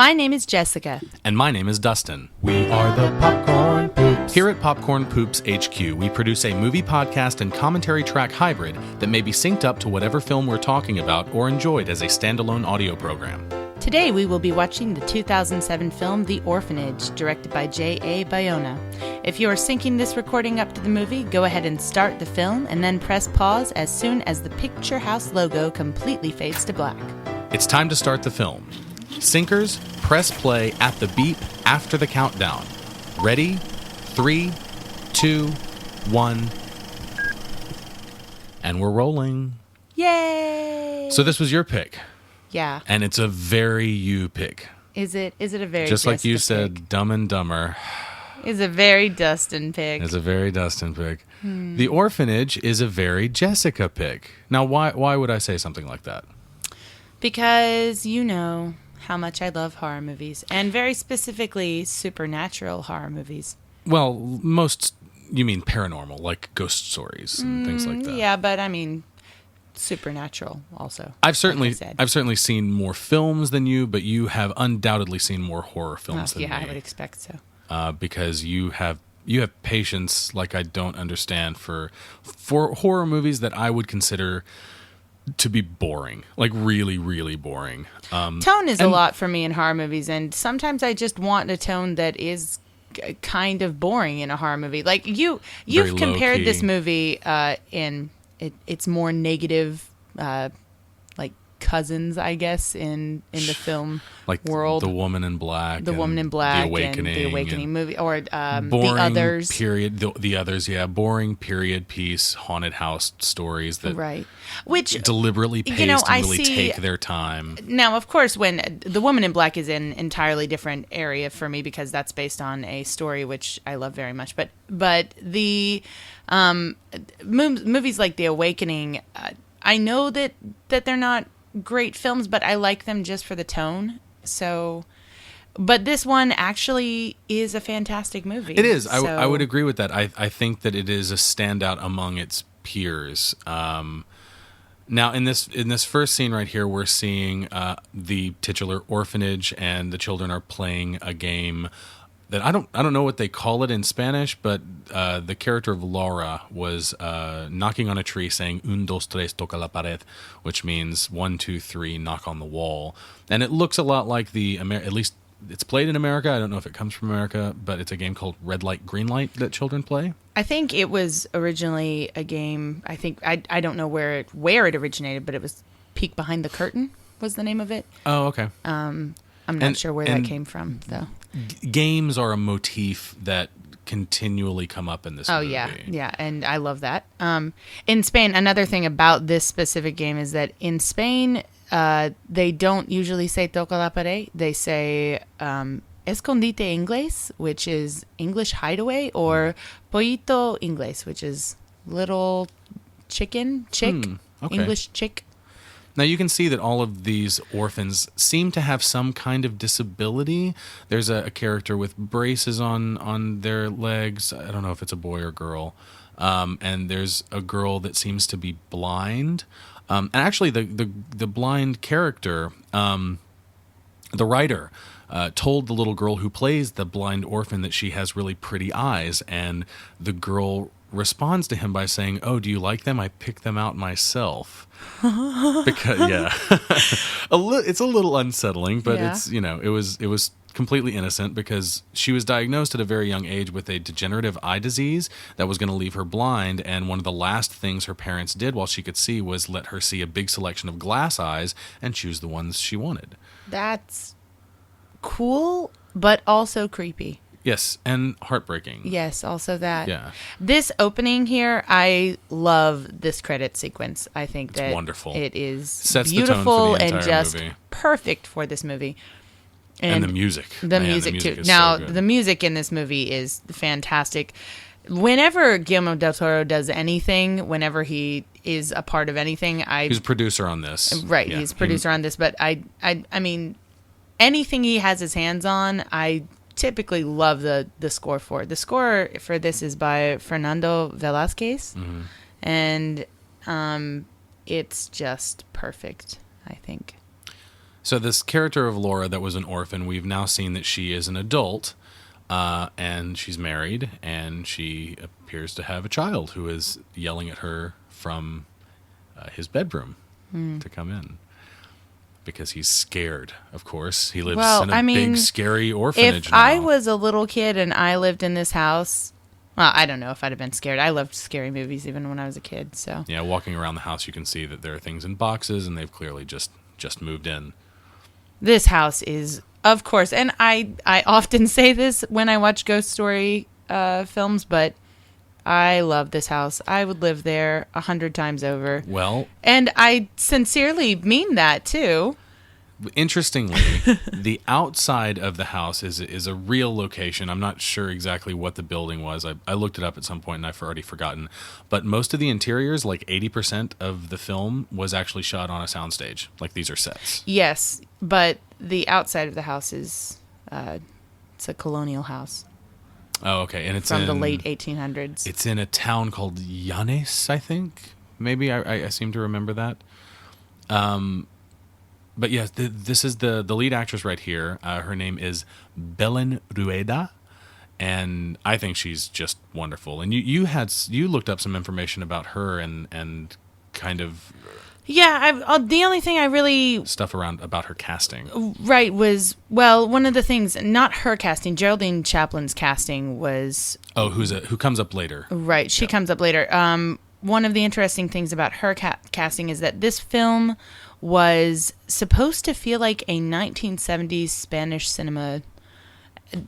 My name is Jessica. And my name is Dustin. We are the Popcorn Poops. Here at Popcorn Poops HQ, we produce a movie podcast and commentary track hybrid that may be synced up to whatever film we're talking about or enjoyed as a standalone audio program. Today we will be watching the 2007 film The Orphanage, directed by J.A. Bayona. If you are syncing this recording up to the movie, go ahead and start the film and then press pause as soon as the Picture House logo completely fades to black. It's time to start the film. Syncers, press play at the beep after the countdown. Ready? 3, 2, 1. And we're rolling. Yay! So this was your pick. Yeah. And it's a very you pick. Is it a very Just like you Jessica said, pick? Dumb and Dumber. Is a very Dustin pick. It's a very Dustin pick. The Orphanage is a very Jessica pick. Now, why would I say something like that? Because you know how much I love horror movies, and very specifically supernatural horror movies. Well, most, you mean paranormal, like ghost stories and things like that. Yeah, but I mean supernatural also. I've certainly like I said. I've certainly seen more films than you, but you have undoubtedly seen more horror films than me. I would expect so. Because you have patience like I don't understand for horror movies that I would consider to be boring, like really, really boring. Tone is a lot for me in horror movies, and sometimes I just want a tone that is kind of boring in a horror movie. Like you've compared this movie in it's more negative, like cousins, I guess, in the film like world. The Woman in Black, The Woman in Black, and The Awakening movie, or boring The Others. Period. The Others, yeah, boring period piece haunted house stories that Right. Which deliberately paced and really take their time. Now, of course, when The Woman in Black is an entirely different area for me because that's based on a story which I love very much. But the movies like The Awakening, I know that they're not great films, but I like them just for the tone. So, but this one actually is a fantastic movie. It is. I would agree with that. I think that it is a standout among its peers. Now, in this first scene right here, we're seeing the titular orphanage, and the children are playing a game that I don't know what they call it in Spanish, but the character of Laura was knocking on a tree, saying "Un, dos, tres, toca la pared," which means 1, 2, 3, knock on the wall. And it looks a lot like at least it's played in America. I don't know if it comes from America, but it's a game called Red Light, Green Light that children play. I think it was originally a game. I think I don't know where it originated, but it was Peek Behind the Curtain was the name of it. Oh, okay. I'm not sure where that came from, though. Games are a motif that continually come up in this movie. Oh, yeah, and I love that. In Spain, another thing about this specific game is that in Spain, they don't usually say toca la pared. They say escondite inglés, which is English hideaway, or pollito inglés, which is little chick, okay. English chick. Now, you can see that all of these orphans seem to have some kind of disability. There's a character with braces on their legs. I don't know if it's a boy or girl. And there's a girl that seems to be blind. And actually, the blind character, the writer, told the little girl who plays the blind orphan that she has really pretty eyes. And the girl responds to him by saying, "Oh, do you like them? I picked them out myself." Because it's a little unsettling, but it's it was completely innocent because she was diagnosed at a very young age with a degenerative eye disease that was going to leave her blind, and one of the last things her parents did while she could see was let her see a big selection of glass eyes and choose the ones she wanted. That's cool, but also creepy. Yes, and heartbreaking. Yes, also that. Yeah. This opening here, I love this credit sequence. I think that it's wonderful. It is Sets beautiful the tone for the and just movie. Perfect for this movie. And the music. The music too. Now, the music in this movie is fantastic. Whenever Guillermo del Toro does anything, whenever he is a part of anything, he's a producer on this. Right, yeah. He's a producer on this, but I mean, anything he has his hands on, I typically love the score for. The score for this is by Fernando Velázquez, and it's just perfect, I think. So this character of Laura that was an orphan, we've now seen that she is an adult, and she's married, and she appears to have a child who is yelling at her from his bedroom to come in. Because he's scared, of course. He lives in a big, scary orphanage if now. I was a little kid and I lived in this house, well, I don't know if I'd have been scared. I loved scary movies even when I was a kid. So yeah, walking around the house, you can see that there are things in boxes, and they've clearly just moved in. This house is, of course, and I often say this when I watch ghost story films, but I love this house. I would live there 100 times over. Well, and I sincerely mean that too. Interestingly, the outside of the house is a real location. I'm not sure exactly what the building was. I looked it up at some point and I've already forgotten. But most of the interiors, like 80% of the film, was actually shot on a soundstage. Like these are sets. Yes, but the outside of the house is it's a colonial house. Oh, okay. And it's from the late 1800s. It's in a town called Llanes, I think. Maybe I seem to remember that. But yes, this is the lead actress right here. Her name is Belen Rueda, and I think she's just wonderful. And you looked up some information about her and kind of the only thing I really stuff around about her casting was one of the things, not her casting, Geraldine Chaplin's casting was who comes up later. Right, she comes up later. One of the interesting things about her casting is that this film was supposed to feel like a 1970s Spanish cinema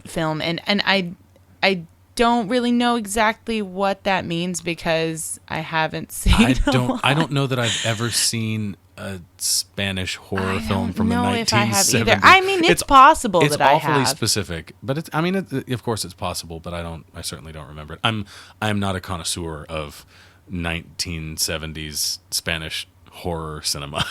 film, and I don't really know exactly what that means because I haven't seen I don't know that I've ever seen a Spanish horror film from the 1970s. If I have either. I mean, it's possible that I have. It's awfully specific, but of course it's possible, but I certainly don't remember it. I'm not a connoisseur of 1970s Spanish horror cinema.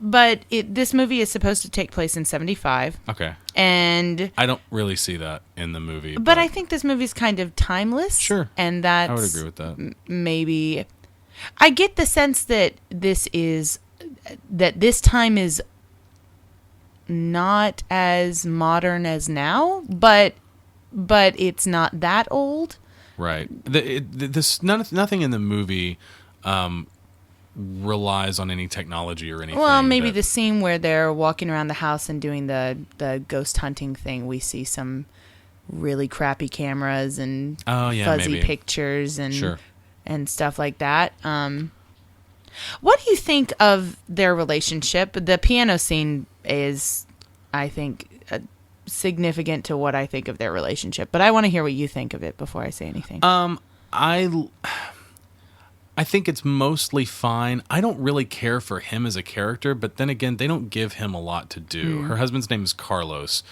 But this movie is supposed to take place in 1975. Okay. And I don't really see that in the movie. But I think this movie's kind of timeless. Sure. And that's... I would agree with that. Maybe... I get the sense that this time is not as modern as now, but it's not that old. Right. Nothing in the movie relies on any technology or anything. Well, maybe the scene where they're walking around the house and doing the ghost hunting thing, we see some really crappy cameras and fuzzy pictures and stuff like that. What do you think of their relationship? The piano scene is, I think, significant to what I think of their relationship, but I want to hear what you think of it before I say anything. I think it's mostly fine. I don't really care for him as a character, but then again, they don't give him a lot to do. Her husband's name is Carlos,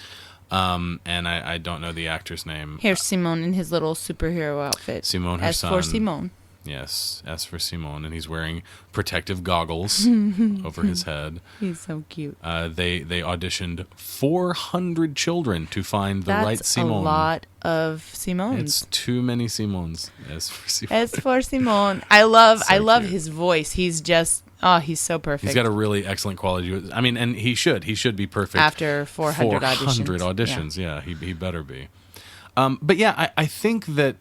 and I don't know the actor's name. Here's Simon in his little superhero outfit. Simon, her son. For Simon. Yes, S for Simon, and he's wearing protective goggles over his head. He's so cute. They auditioned 400 children to find the right Simon. That's a lot of Simons. It's too many Simons. S for Simon. S for Simon. I love his voice. He's just he's so perfect. He's got a really excellent quality. I mean, and he should be perfect after 400 auditions. Yeah, he better be. But yeah, I think that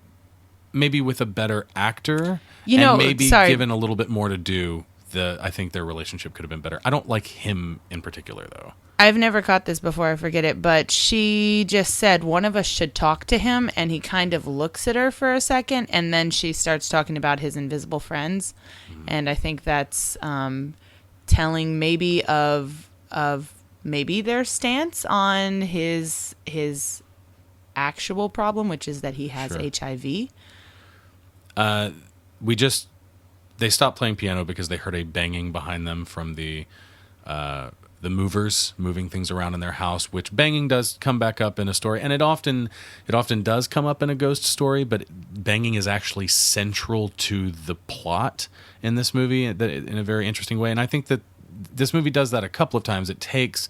maybe with a better actor, given a little bit more to do, I think their relationship could have been better. I don't like him in particular, though. I've never caught this before, I forget it, but she just said one of us should talk to him, and he kind of looks at her for a second, and then she starts talking about his invisible friends, and I think that's telling maybe of maybe their stance on his actual problem, which is that he has HIV. They stopped playing piano because they heard a banging behind them from the movers moving things around in their house, which banging does come back up in a story, and it often does come up in a ghost story, but banging is actually central to the plot in this movie in a very interesting way, and I think that this movie does that a couple of times. It takes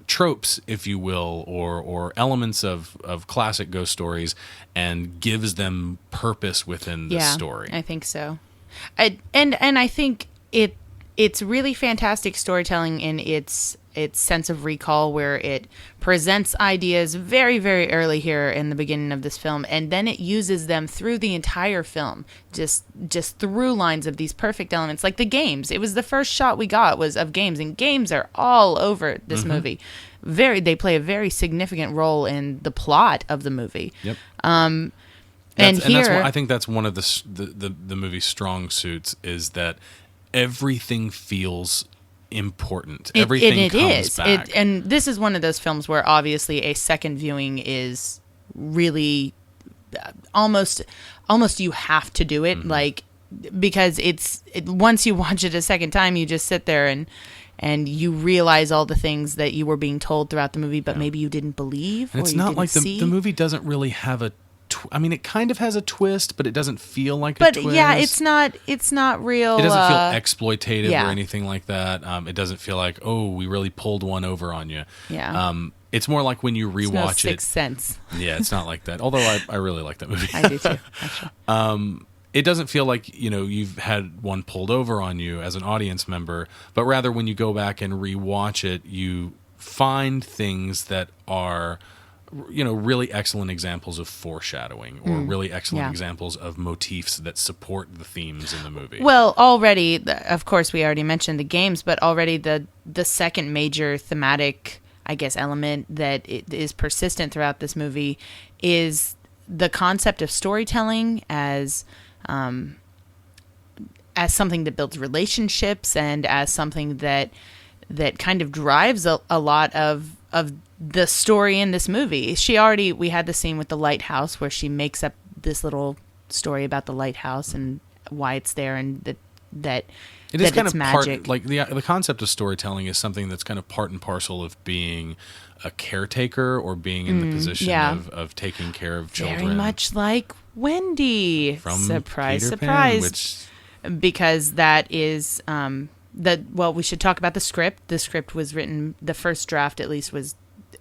tropes, if you will, or elements of classic ghost stories and gives them purpose within the story. I think so. And I think it's really fantastic storytelling in its sense of recall, where it presents ideas very, very early here in the beginning of this film, and then it uses them through the entire film, just through lines of these perfect elements, like the games. It was the first shot we got was of games, and games are all over this movie. They play a very significant role in the plot of the movie. Yep. And I think that's one of the movie's strong suits, is that everything feels important. Everything comes back. And this is one of those films where obviously a second viewing is really almost you have to do it, like, because once you watch it a second time, you just sit there and you realize all the things that you were being told throughout the movie, but maybe you didn't believe. And it's not like the movie doesn't really have a. I mean, it kind of has a twist, but it doesn't feel like a twist. But yeah, it's not real. It doesn't feel exploitative or anything like that. It doesn't feel like, oh, we really pulled one over on you. Yeah. It's more like when you rewatch it's no Sixth Sense. Yeah, it's not like that. Although I really like that movie. I do too, actually. It doesn't feel like, you've had one pulled over on you as an audience member, but rather when you go back and rewatch it, you find things that are, really excellent examples of foreshadowing, or really excellent examples of motifs that support the themes in the movie. Well, already, of course, we already mentioned the games, but already the second major thematic, I guess, element that is persistent throughout this movie is the concept of storytelling as something that builds relationships, and as something that kind of drives a lot of the story in this movie. We had the scene with the lighthouse where she makes up this little story about the lighthouse and why it's there, and that it is kind it's of magic. part, like the concept of storytelling is something that's kind of part and parcel of being a caretaker, or being in the position of taking care of children. Very much like Wendy. From surprise, Peter Pan, surprise. Because that is we should talk about the script. The script was written, the first draft at least was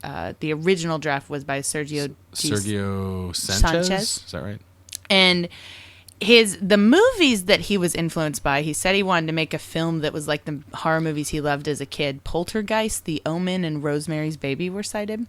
the original draft was by Sergio Sanchez. Is that right? And the movies that he was influenced by, he said he wanted to make a film that was like the horror movies he loved as a kid. Poltergeist, The Omen, and Rosemary's Baby were cited.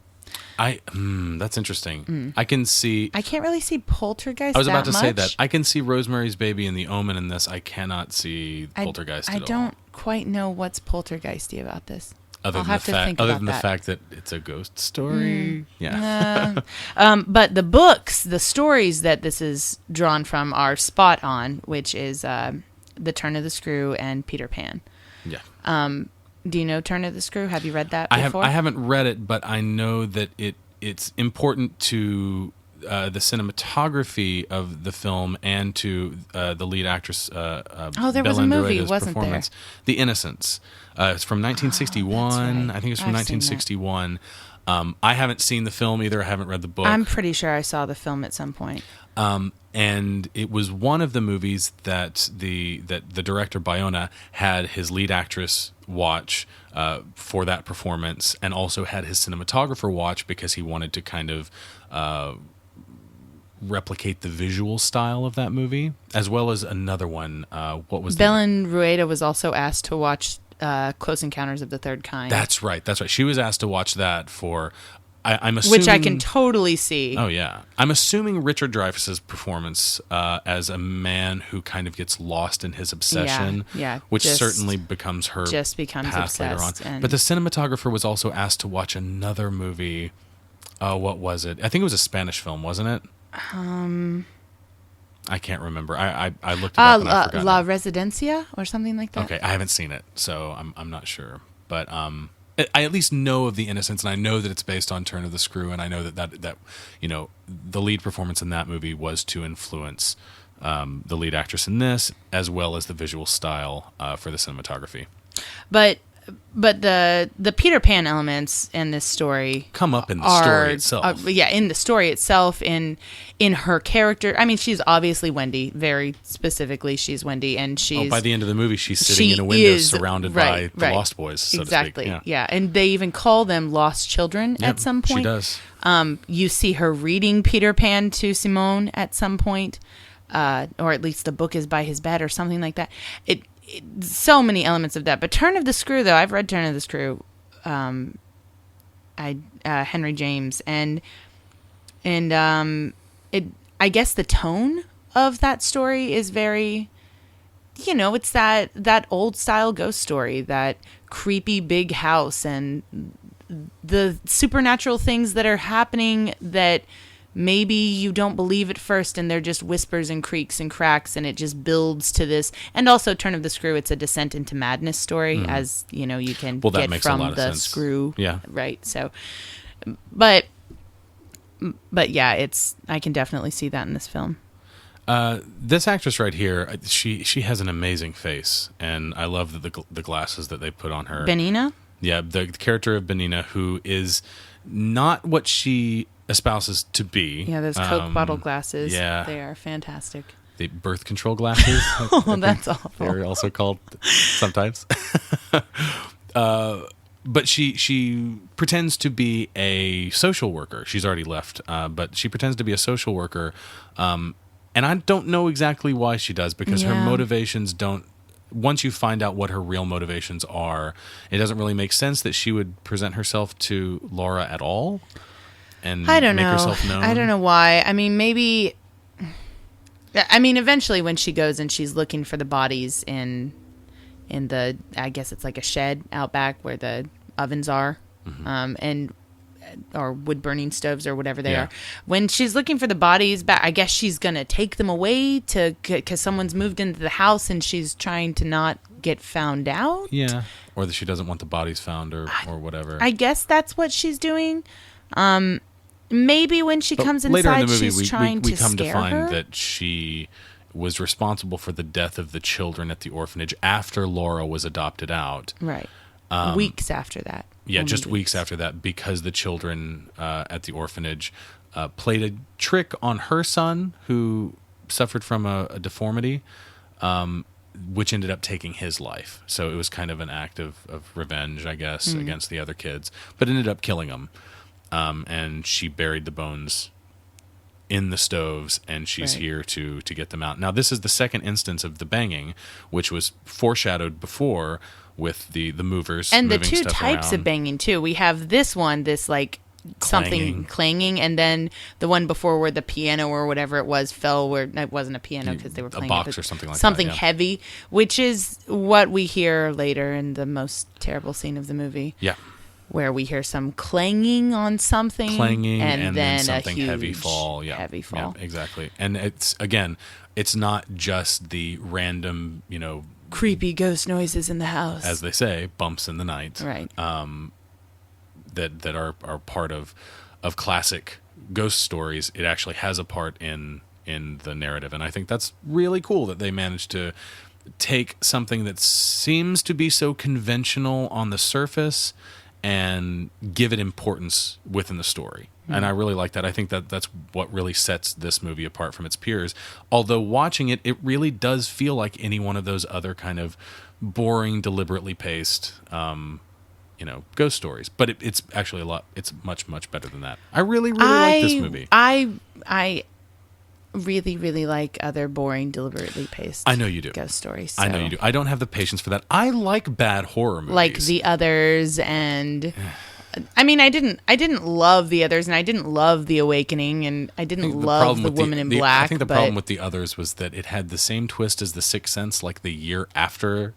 That's interesting. I can see. I can't really see Poltergeist. I was about to say much. that. I can see Rosemary's Baby and The Omen in this. I cannot see Poltergeist at all. I don't quite know what's poltergeisty about this. Other than the fact that it's a ghost story. But the books, the stories that this is drawn from are spot on, which is The Turn of the Screw and Peter Pan. Yeah. Do you know Turn of the Screw? Have you read that before? I haven't read it, but I know that it's important to the cinematography of the film, and to the lead actress. There was a movie, wasn't there? The Innocents. It's from 1961. Right. I think it's from 1961. I haven't seen the film either. I haven't read the book. I'm pretty sure I saw the film at some point. And it was one of the movies that the director Bayona had his lead actress watch for that performance, and also had his cinematographer watch, because he wanted to kind of replicate the visual style of that movie, as well as another one. What was Belen Rueda was also asked to watch Close Encounters of the Third Kind. That's right. She was asked to watch that for. I'm assuming, which I can totally see. Oh yeah, I'm assuming Richard Dreyfuss's performance as a man who kind of gets lost in his obsession, which certainly becomes her path later on. But the cinematographer was also asked to watch another movie. What was it? I think it was a Spanish film, wasn't it? I can't remember. I looked it up and I forgot. La Residencia or something like that. Okay, I haven't seen it, so I'm not sure, but I at least know of The Innocents, and I know that it's based on Turn of the Screw, and I know that the lead performance in that movie was to influence the lead actress in this, as well as the visual style for the cinematography. But the Peter Pan elements in this story come up in the story itself. In the story itself, in her character. I mean, she's obviously Wendy. Very specifically, she's Wendy, and she's. By the end of the movie, she's sitting in a window surrounded by the Lost Boys. So exactly. To speak. Yeah, and they even call them lost children at some point. She does. You see her reading Peter Pan to Simone at some point, or at least the book is by his bed or something like that. so many elements of that. But Turn of the Screw, though, I've read Turn of the Screw, Henry James, and it. I guess the tone of that story is very, it's that old style ghost story, that creepy big house and the supernatural things that are happening that maybe you don't believe at first, and they're just whispers and creaks and cracks, and it just builds to this. And also Turn of the Screw, it's a descent into madness story, as you can get from the screw. Yeah. Right. So, but yeah, I can definitely see that in this film. This actress right here, she has an amazing face, and I love the glasses that they put on her. Benina? Yeah, the character of Benina, who is not what she espouses to be. Yeah, those Coke bottle glasses. Yeah. They are fantastic. The birth control glasses. Oh, that's awful. They're also called sometimes. But she pretends to be a social worker. She's already left, but she pretends to be a social worker. And I don't know exactly why she does, because her motivations don't. Once you find out what her real motivations are, it doesn't really make sense that she would present herself to Laura at all and I don't make know. herself known. I don't know why. I mean, maybe. I mean, eventually, when she goes and she's looking for the bodies in the, I guess it's like a shed out back where the ovens are, or wood burning stoves or whatever they are. When she's looking for the bodies back, I guess she's gonna take them away because someone's moved into the house and she's trying to not get found out. Yeah, or that she doesn't want the bodies found or whatever. I guess that's what she's doing. Maybe when she comes inside, later in the movie, she's trying we to come to scare find her. that she was responsible for the death of the children at the orphanage after Laura was adopted out. Right. Weeks after that. Yeah, Only just weeks after that, because the children at the orphanage played a trick on her son, who suffered from a deformity, which ended up taking his life. So it was kind of an act of revenge, I guess, against the other kids, but ended up killing them. And she buried the bones in the stoves, and she's here to get them out. Now, this is the second instance of the banging, which was foreshadowed before with the movers And the moving two stuff types around. of banging, too. We have this one, this like something clanging, and then the one before where the piano or whatever it was fell, where it wasn't a piano because they were playing a box it, or something like something that, yeah. heavy, which is what we hear later in the most terrible scene of the movie. Yeah. Where we hear some clanging on something, And then something a huge heavy fall. Yeah. heavy fall. Yeah, exactly. And it's not just the random, Creepy ghost noises in the house, as they say, bumps in the night. right? That are part of classic ghost stories. It actually has a part in the narrative, and I think that's really cool that they managed to take something that seems to be so conventional on the surface and give it importance within the story. And I really like that. I think that's what really sets this movie apart from its peers. Although watching it, it really does feel like any one of those other kind of boring, deliberately paced, ghost stories. But it's actually it's much, much better than that. I really, really like this movie. I really, really like other boring, deliberately paced. I know you do. Ghost stories. I know so. you do. I don't have the patience for that. I like bad horror movies. Like The Others, and I mean, I didn't love The Others, and I didn't love The Awakening, and I didn't love The Woman in Black. I think the problem with The Others was that it had the same twist as The Sixth Sense, like the year after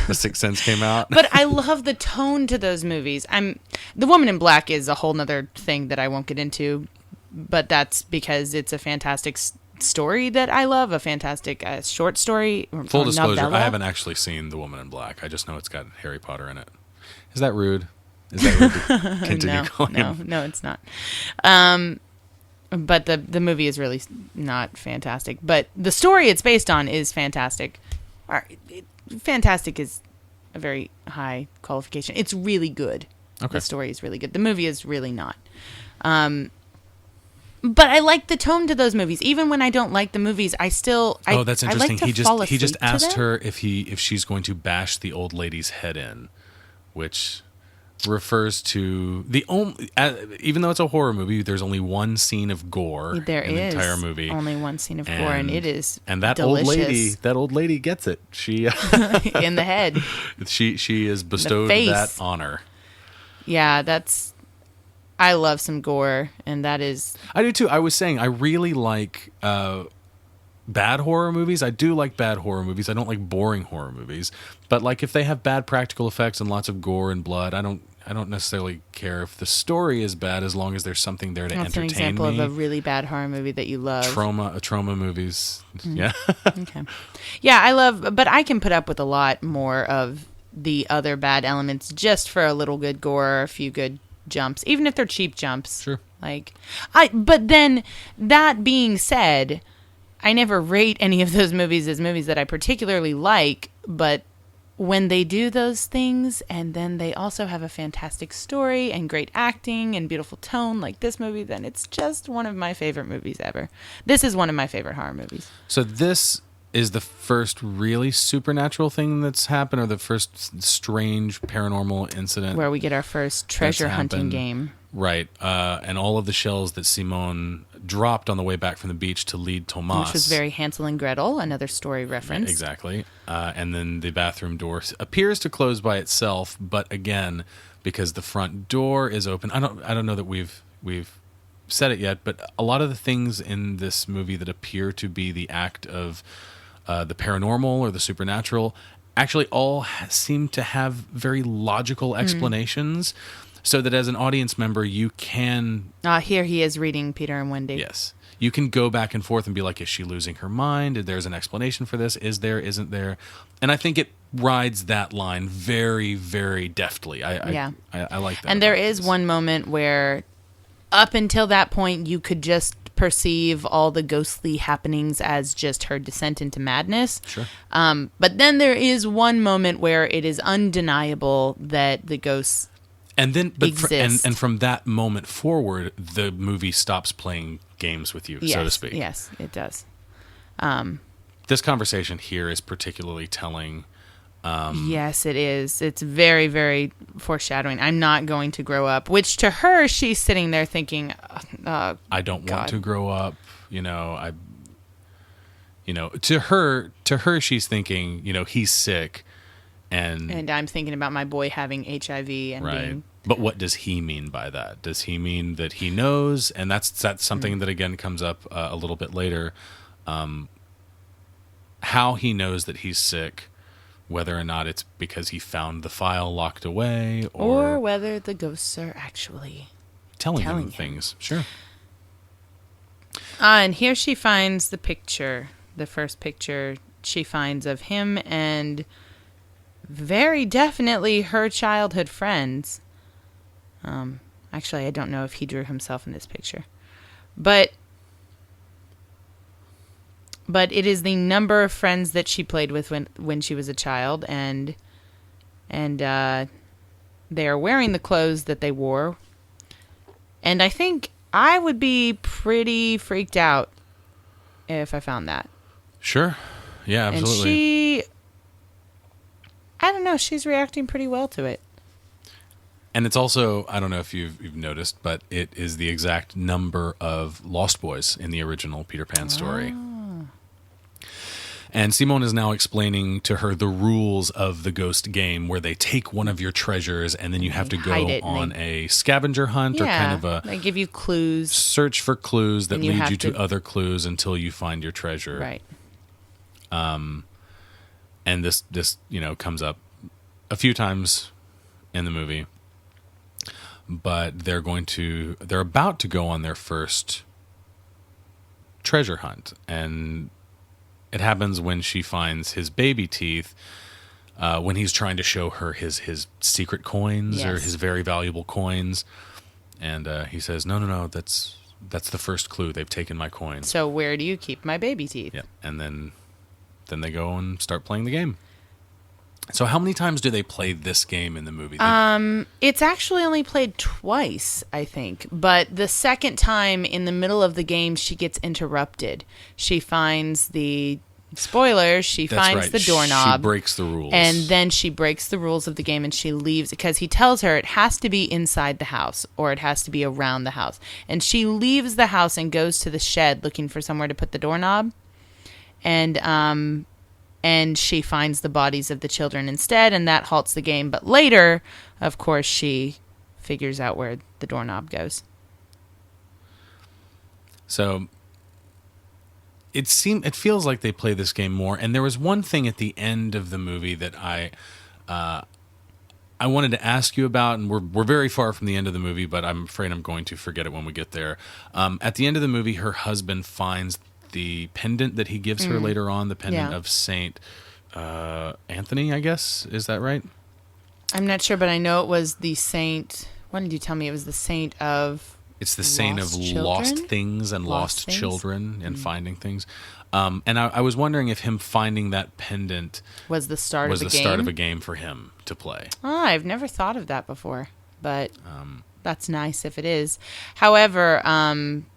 The Sixth Sense came out. But I love the tone to those movies. The Woman in Black is a whole nother thing that I won't get into, but that's because it's a fantastic story that I love, a fantastic short story. Full disclosure, novella. I haven't actually seen The Woman in Black. I just know it's got Harry Potter in it. Is that rude? Is that rude to continue calling him? No, it's not. But the movie is really not fantastic. But the story it's based on is fantastic. Fantastic is a very high qualification. It's really good. Okay. The story is really good. The movie is really not. But I like the tone to those movies. Even when I don't like the movies, I still. Oh, that's interesting. I like to fall he just asleep to asked them. her if she's going to bash the old lady's head in, which refers to the only, even though it's a horror movie, there's only one scene of gore There in the is entire movie. only one scene of gore, and it is and that delicious. old lady gets it. She In the head. she is bestowed that honor. Yeah, I love some gore, and that is... I do too. I was saying I really like bad horror movies. I do like bad horror movies. I don't like boring horror movies. But like if they have bad practical effects and lots of gore and blood, I don't necessarily care if the story is bad as long as there's something there to entertain me. That's an example of a really bad horror movie that you love. Trauma movies. Mm-hmm. Yeah. Okay. Yeah, I love, but I can put up with a lot more of the other bad elements just for a little good gore, a few good jumps, even if they're cheap jumps. Sure. But then that being said, I never rate any of those movies as movies that I particularly like, but when they do those things and then they also have a fantastic story and great acting and beautiful tone like this movie, then it's just one of my favorite movies ever. This is one of my favorite horror movies. So this is the first really supernatural thing that's happened, or the first strange paranormal incident where we get our first treasure hunting game. Right. And all of the shells that Simone dropped on the way back from the beach to lead Tomas. Which was very Hansel and Gretel, another story reference. Exactly. And then the bathroom door appears to close by itself, but again, because the front door is open. I don't know that we've said it yet, but a lot of the things in this movie that appear to be the act of the paranormal or the supernatural actually all seem to have very logical explanations. So that as an audience member, you can... here he is reading Peter and Wendy. Yes. You can go back and forth and be like, is she losing her mind? There's an explanation for this. Is there? Isn't there? And I think it rides that line very, very deftly. I like that. And there is one moment where up until that point, you could just perceive all the ghostly happenings as just her descent into madness. Sure. But then there is one moment where it is undeniable that the ghosts... And then, and from that moment forward, the movie stops playing games with you, so to speak. Yes, it does. This conversation here is particularly telling. Yes, it is. It's very, very foreshadowing. I'm not going to grow up. Which to her, she's sitting there thinking, "I don't want to grow up." To her, she's thinking, he's sick, and I'm thinking about my boy having HIV and being. But what does he mean by that? Does he mean that he knows? And that's something that again comes up a little bit later. How he knows that he's sick, whether or not it's because he found the file locked away, or whether the ghosts are actually telling him things. Sure. And here she finds the picture, the first picture she finds of him and very definitely her childhood friends. Actually, I don't know if he drew himself in this picture, but it is the number of friends that she played with when she was a child, and they are wearing the clothes that they wore. And I think I would be pretty freaked out if I found that. Sure. Yeah, absolutely. And I don't know, she's reacting pretty well to it. And it's also, I don't know if you've noticed, but it is the exact number of Lost Boys in the original Peter Pan story. And Simone is now explaining to her the rules of the ghost game, where they take one of your treasures and then you have to go on a scavenger hunt or kind of they give you clues. Search for clues that lead you to other clues until you find your treasure. Right. And this comes up a few times in the movie. But they're about to go on their first treasure hunt, and it happens when she finds his baby teeth, when he's trying to show her his secret coins or his very valuable coins, and he says, "No, that's the first clue. They've taken my coins. So where do you keep my baby teeth?" Yeah, and then they go and start playing the game. So how many times do they play this game in the movie? It's actually only played twice, I think. But the second time, in the middle of the game, she gets interrupted. She finds the Spoiler, she That's finds right. the doorknob. She breaks the rules. And then she breaks the rules of the game and she leaves because he tells her it has to be inside the house or it has to be around the house. And she leaves the house and goes to the shed looking for somewhere to put the doorknob. And she finds the bodies of the children instead, and that halts the game. But later, of course, she figures out where the doorknob goes. So it feels like they play this game more. And there was one thing at the end of the movie that I wanted to ask you about, and we're very far from the end of the movie, but I'm afraid I'm going to forget it when we get there. At the end of the movie, her husband finds the pendant that he gives her later on, the pendant of Saint Anthony, I guess. Is that right? I'm not sure, but I know it was the saint. Why did you tell me it was the saint of... It's the saint of lost things and lost children and finding things. And I was wondering if him finding that pendant was the start of a game for him to play. Oh, I've never thought of that before, but that's nice if it is. However,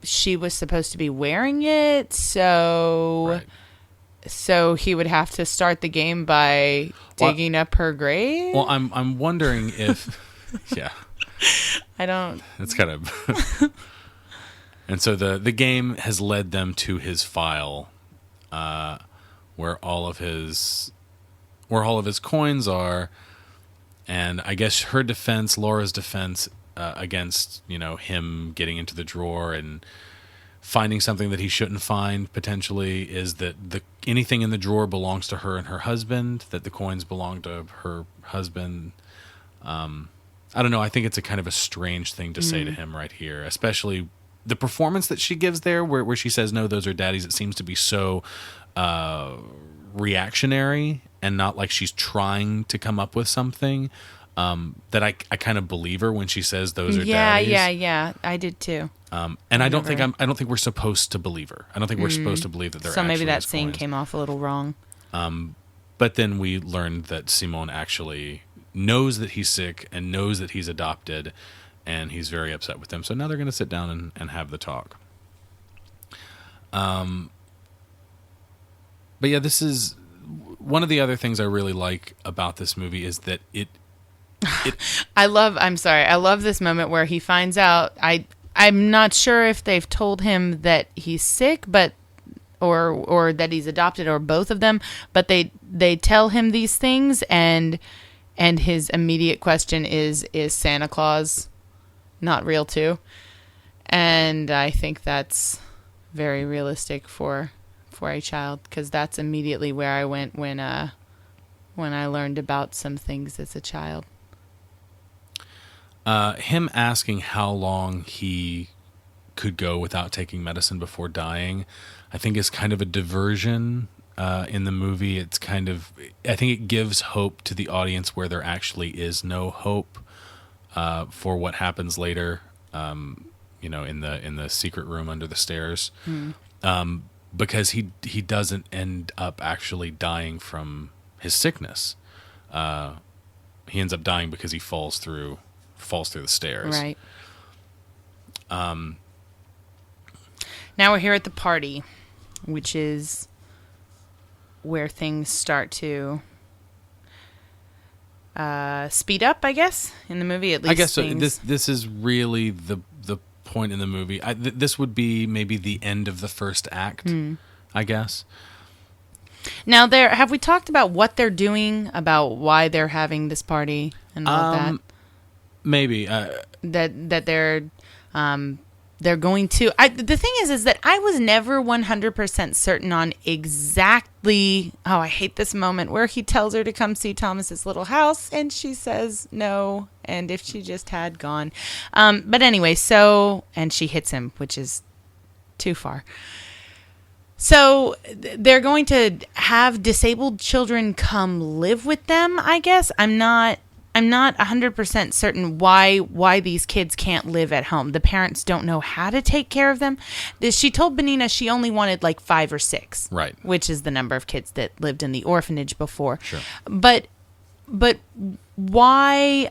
she was supposed to be wearing it, so he would have to start the game by digging up her grave. Well, I'm wondering if, yeah. I don't. It's kind of. And so the game has led them to his file, where all of his coins are, and I guess her defense, Laura's defense, against him getting into the drawer and finding something that he shouldn't find potentially is that anything in the drawer belongs to her and her husband. That the coins belong to her husband. I don't know. I think it's a kind of a strange thing to say to him right here, especially the performance that she gives there where she says, no, those are daddy's. It seems to be so reactionary and not like she's trying to come up with something that I kind of believe her when she says those are daddy's. Yeah. I did too. And I don't think we're supposed to believe her. I don't think we're supposed to believe that they're so maybe actually that his scene coins. came off a little wrong. But then we learned that Simone actually knows that he's sick and knows that he's adopted, and he's very upset with them. So now they're going to sit down and have the talk. But yeah, this is one of the other things I really like about this movie is that it I love this moment where he finds out. I'm not sure if they've told him that he's sick, but or that he's adopted, or both of them, but they tell him these things, and his immediate question is Santa Claus not real too? And I think that's very realistic for a child, because that's immediately where I went when I learned about some things as a child. Him asking how long he could go without taking medicine before dying, I think is kind of a diversion in the movie. It's kind of, I think it gives hope to the audience where there actually is no hope for what happens later, in the secret room under the stairs, because he doesn't end up actually dying from his sickness. He ends up dying because he falls through the stairs. Right. Now we're here at the party, which is where things start to speed up, I guess, in the movie. At least I guess so. This is really the point in the movie. This would be maybe the end of the first act, I guess. Now, have we talked about what they're doing, about why they're having this party and all of that? Maybe that they're going to. The thing is that I was never 100% certain on exactly. Oh, I hate this moment where he tells her to come see Thomas's little house, and she says no. And if she just had gone, but anyway, and she hits him, which is too far. So they're going to have disabled children come live with them, I guess. I'm not 100% certain why these kids can't live at home. The parents don't know how to take care of them. She told Benina she only wanted like 5 or 6. Right. Which is the number of kids that lived in the orphanage before. Sure. But why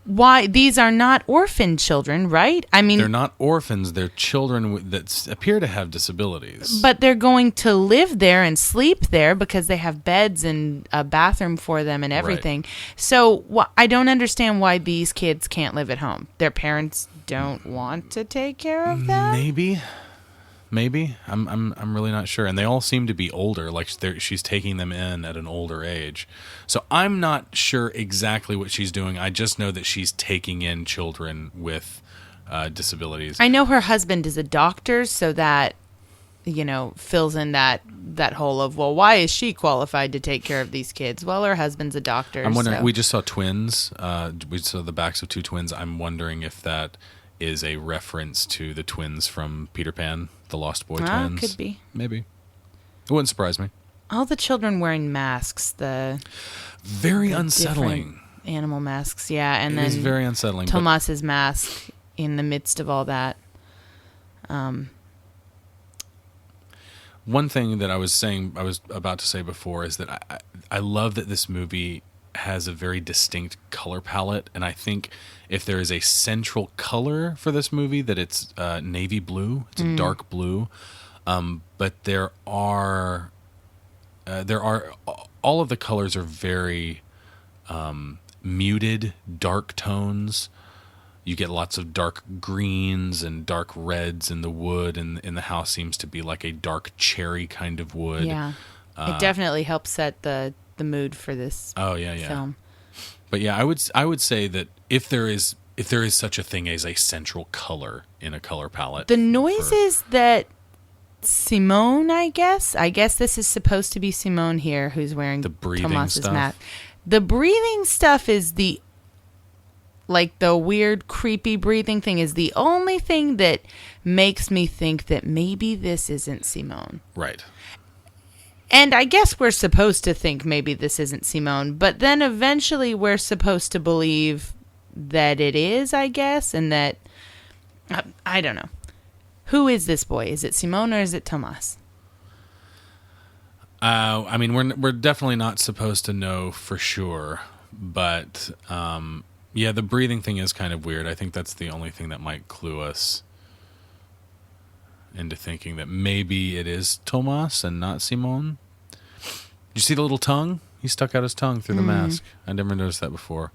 why these are not orphan children, right? I mean, They're not orphans. They're children that appear to have disabilities. but they're going to live there and sleep there because they have beds and a bathroom for them and everything. So I don't understand why these kids can't live at home. Their parents don't want to take care of them. Maybe. I'm really not sure. And they all seem to be older. Like she's taking them in at an older age. So I'm not sure exactly what she's doing. I just know that she's taking in children with disabilities. I know her husband is a doctor, so that, fills in that hole of, well, why is she qualified to take care of these kids? Well, her husband's a doctor. I'm wondering, so. we just saw twins. We saw the backs of two twins. I'm wondering if that is a reference to the twins from Peter Pan, the Lost Boy twins. Could be. Maybe. It wouldn't surprise me. All the children wearing masks, Very unsettling. Animal masks, yeah. And It is very unsettling. Tomas's mask in the midst of all that. One thing that I was about to say before is that I love that this movie has a very distinct color palette, and I think if there is a central color for this movie, that it's navy blue. It's a dark blue, but there are all of the colors are very muted, dark tones. You get lots of dark greens and dark reds in the wood, and in the house seems to be like a dark cherry kind of wood. Yeah, it definitely helps set the mood for this film. But yeah, I would say that if there is such a thing as a central color in a color palette, the noises that Simone, I guess this is supposed to be Simone here, who's wearing the breathing Tomas's stuff. mask. The breathing stuff is the weird, creepy breathing thing is the only thing that makes me think that maybe this isn't Simone. Right. And I guess we're supposed to think maybe this isn't Simone, but then eventually we're supposed to believe that it is, I guess, and that, I don't know. Who is this boy? Is it Simone or is it Tomas? I mean, we're definitely not supposed to know for sure, but yeah, the breathing thing is kind of weird. I think that's the only thing that might clue us into thinking that maybe it is Tomas and not Simone. Did you see the little tongue? He stuck out his tongue through the mask. I never noticed that before.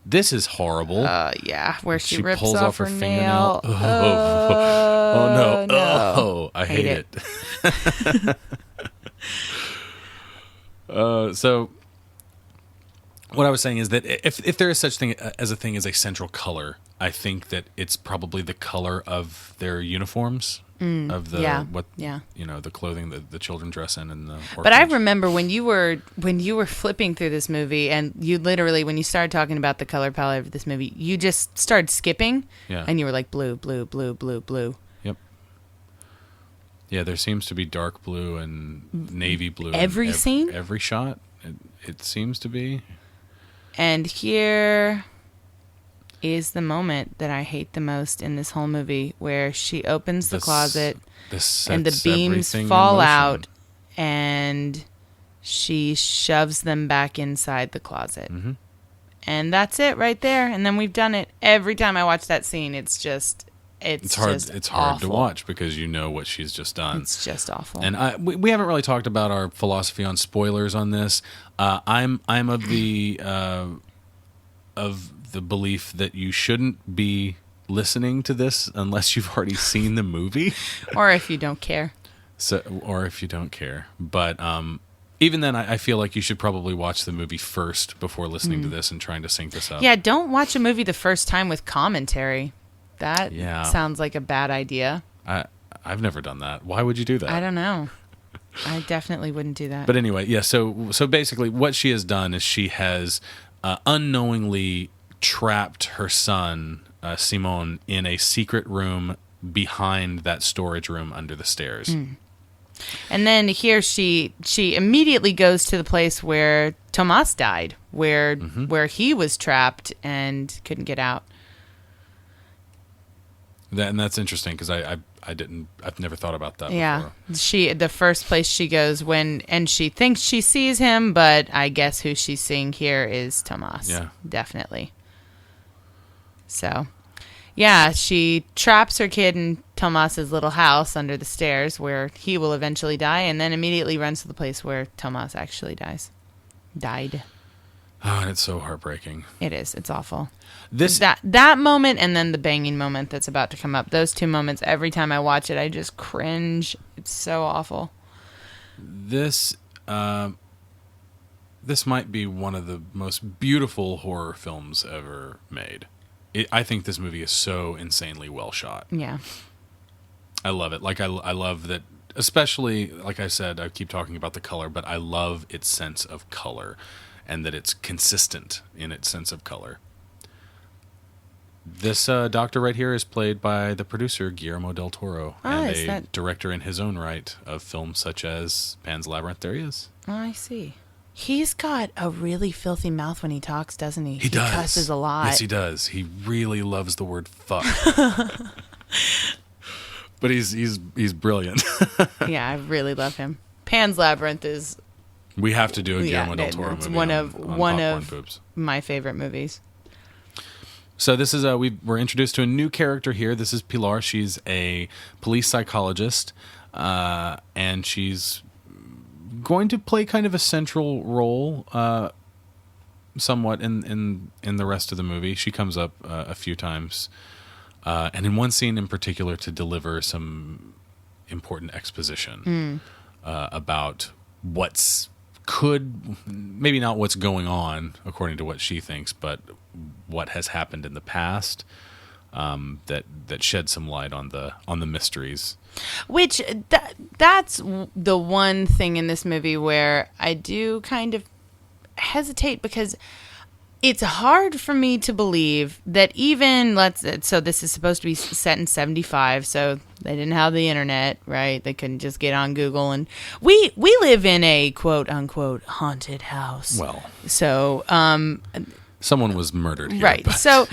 This is horrible. Yeah, where she rips pulls off her nail. Oh, no. No. Oh, I hate it. So what I was saying is that if there is such thing as a central color, I think that it's probably the color of their uniforms, of the the clothing that the children dress in the orphanage. But I remember when you were flipping through this movie, and you literally, when you started talking about the color palette of this movie, you just started skipping, and you were like blue, blue, blue, blue, blue. Yep. Yeah, there seems to be dark blue and navy blue. Every scene? Every shot, it seems to be. And here is the moment that I hate the most in this whole movie, where she opens the closet and the beams fall out and she shoves them back inside the closet. Mm-hmm. And that's it right there. And then we've done it. Every time I watch that scene, it's hard. It's hard to watch because you know what she's just done. It's just awful. And we haven't really talked about our philosophy on spoilers on this. I'm of the belief that you shouldn't be listening to this unless you've already seen the movie, or if you don't care. But even then, I feel like you should probably watch the movie first before listening to this and trying to sync this up. Yeah, don't watch a movie the first time with commentary. That sounds like a bad idea. I've never done that. Why would you do that? I don't know. I definitely wouldn't do that. But anyway, yeah, so basically what she has done is she has unknowingly trapped her son, Simon, in a secret room behind that storage room under the stairs. Mm. And then here she immediately goes to the place where Tomas died, where he was trapped and couldn't get out. And that's interesting because I've never thought about that before. The first place she goes and she thinks she sees him, but I guess who she's seeing here is Tomas. Yeah. Definitely. So, yeah, she traps her kid in Tomas's little house under the stairs where he will eventually die, and then immediately runs to the place where Tomas actually died. Oh, and it's so heartbreaking. It is. It's awful. This That moment and then the banging moment that's about to come up. Those two moments, every time I watch it, I just cringe. It's so awful. this this might be one of the most beautiful horror films ever made. I think this movie is so insanely well shot. Yeah. I love it. Like I love that, especially like I said, I keep talking about the color, but I love its sense of color, and that it's consistent in its sense of color. This doctor right here is played by the producer Guillermo del Toro, and a director in his own right of films such as Pan's Labyrinth. There he is. Oh, I see. He's got a really filthy mouth when he talks, doesn't he? He does. He cusses a lot. Yes, he does. He really loves the word fuck. But he's brilliant. Yeah, I really love him. Pan's Labyrinth is... We have to do a Guillermo del Toro it's movie one on of Popcorn Poops. my favorite movies. So this is we're introduced to a new character here. This is Pilar. She's a police psychologist, and she's going to play kind of a central role, somewhat in the rest of the movie. She comes up a few times, and in one scene in particular to deliver some important exposition about maybe not what's going on according to what she thinks, but what has happened in the past, that sheds some light on the mysteries. Which that's the one thing in this movie where I do kind of hesitate, because it's hard for me to believe that even so this is supposed to be set in 1975, so they didn't have the internet, right? They couldn't just get on Google, and we live in a quote unquote haunted house. Well, so someone was murdered here, right? but, So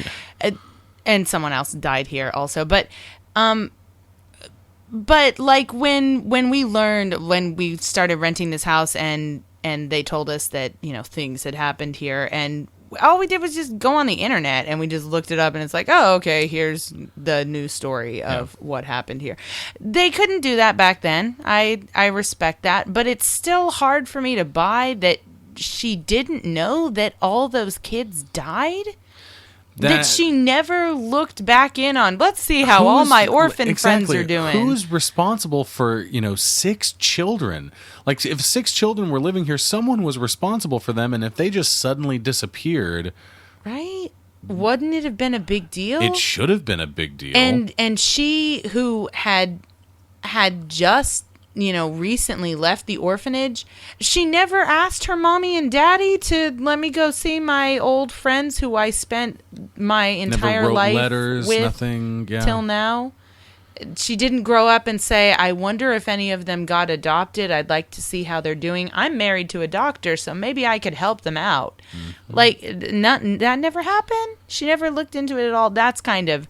and someone else died here also, but like when we started renting this house and they told us that, you know, things had happened here, and all we did was just go on the internet and we just looked it up, and it's like, oh, okay, here's the news story of what happened here. They couldn't do that back then. I respect that, but it's still hard for me to buy that she didn't know that all those kids died. That she never looked back in on. Let's see how all my orphan friends are doing. Who's responsible for, 6 children? Like, if 6 children were living here, someone was responsible for them, and if they just suddenly disappeared... Right? Wouldn't it have been a big deal? It should have been a big deal. And she, who had just... recently left the orphanage, she never asked her mommy and daddy to let me go see my old friends who I spent my entire never wrote life letters, with nothing, till now. She didn't grow up and say, I wonder if any of them got adopted. I'd like to see how they're doing. I'm married to a doctor, so maybe I could help them out. Mm-hmm. Like, that never happened. She never looked into it at all. That's kind of...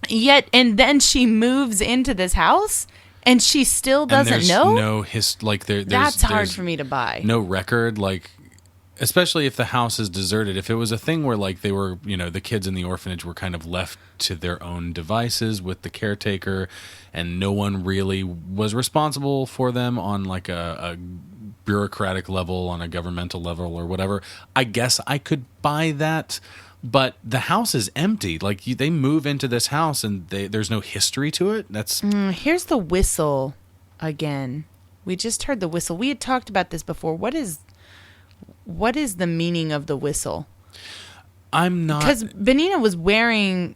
Yet, and then she moves into this house... And she still doesn't know? That's hard for me to buy. No record, especially if the house is deserted. If it was a thing where, they were, the kids in the orphanage were kind of left to their own devices with the caretaker, and no one really was responsible for them on, a bureaucratic level, on a governmental level or whatever, I guess I could buy that. But the house is empty. They move into this house and there's no history to it. That's here's the whistle again. We just heard the whistle. We had talked about this before. What is the meaning of the whistle? I'm not, because Benina was wearing.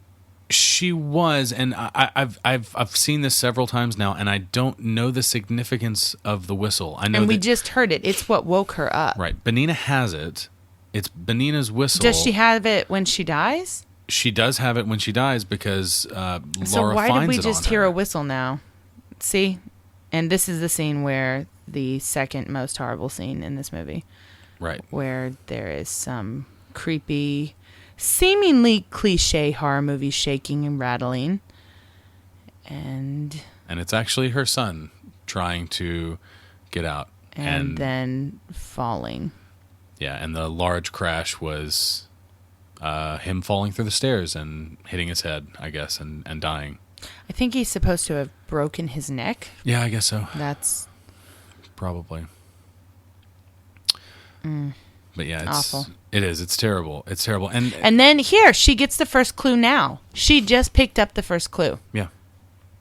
She was, and I've seen this several times now, and I don't know the significance of the whistle. I know, and we just heard it. It's what woke her up. Right, Benina has it. It's Benina's whistle. Does she have it when she dies? She does have it when she dies because Laura finds it on her. So why did we just hear a whistle now? See? And this is the scene where the second most horrible scene in this movie. Right. Where there is some creepy, seemingly cliche horror movie shaking and rattling. And it's actually her son trying to get out. And then falling. Yeah, and the large crash was him falling through the stairs and hitting his head, I guess, and dying. I think he's supposed to have broken his neck. Yeah, I guess so. That's probably. But yeah, it's awful. It is. It's terrible. It's terrible. And then here, she gets the first clue now. She just picked up the first clue. Yeah.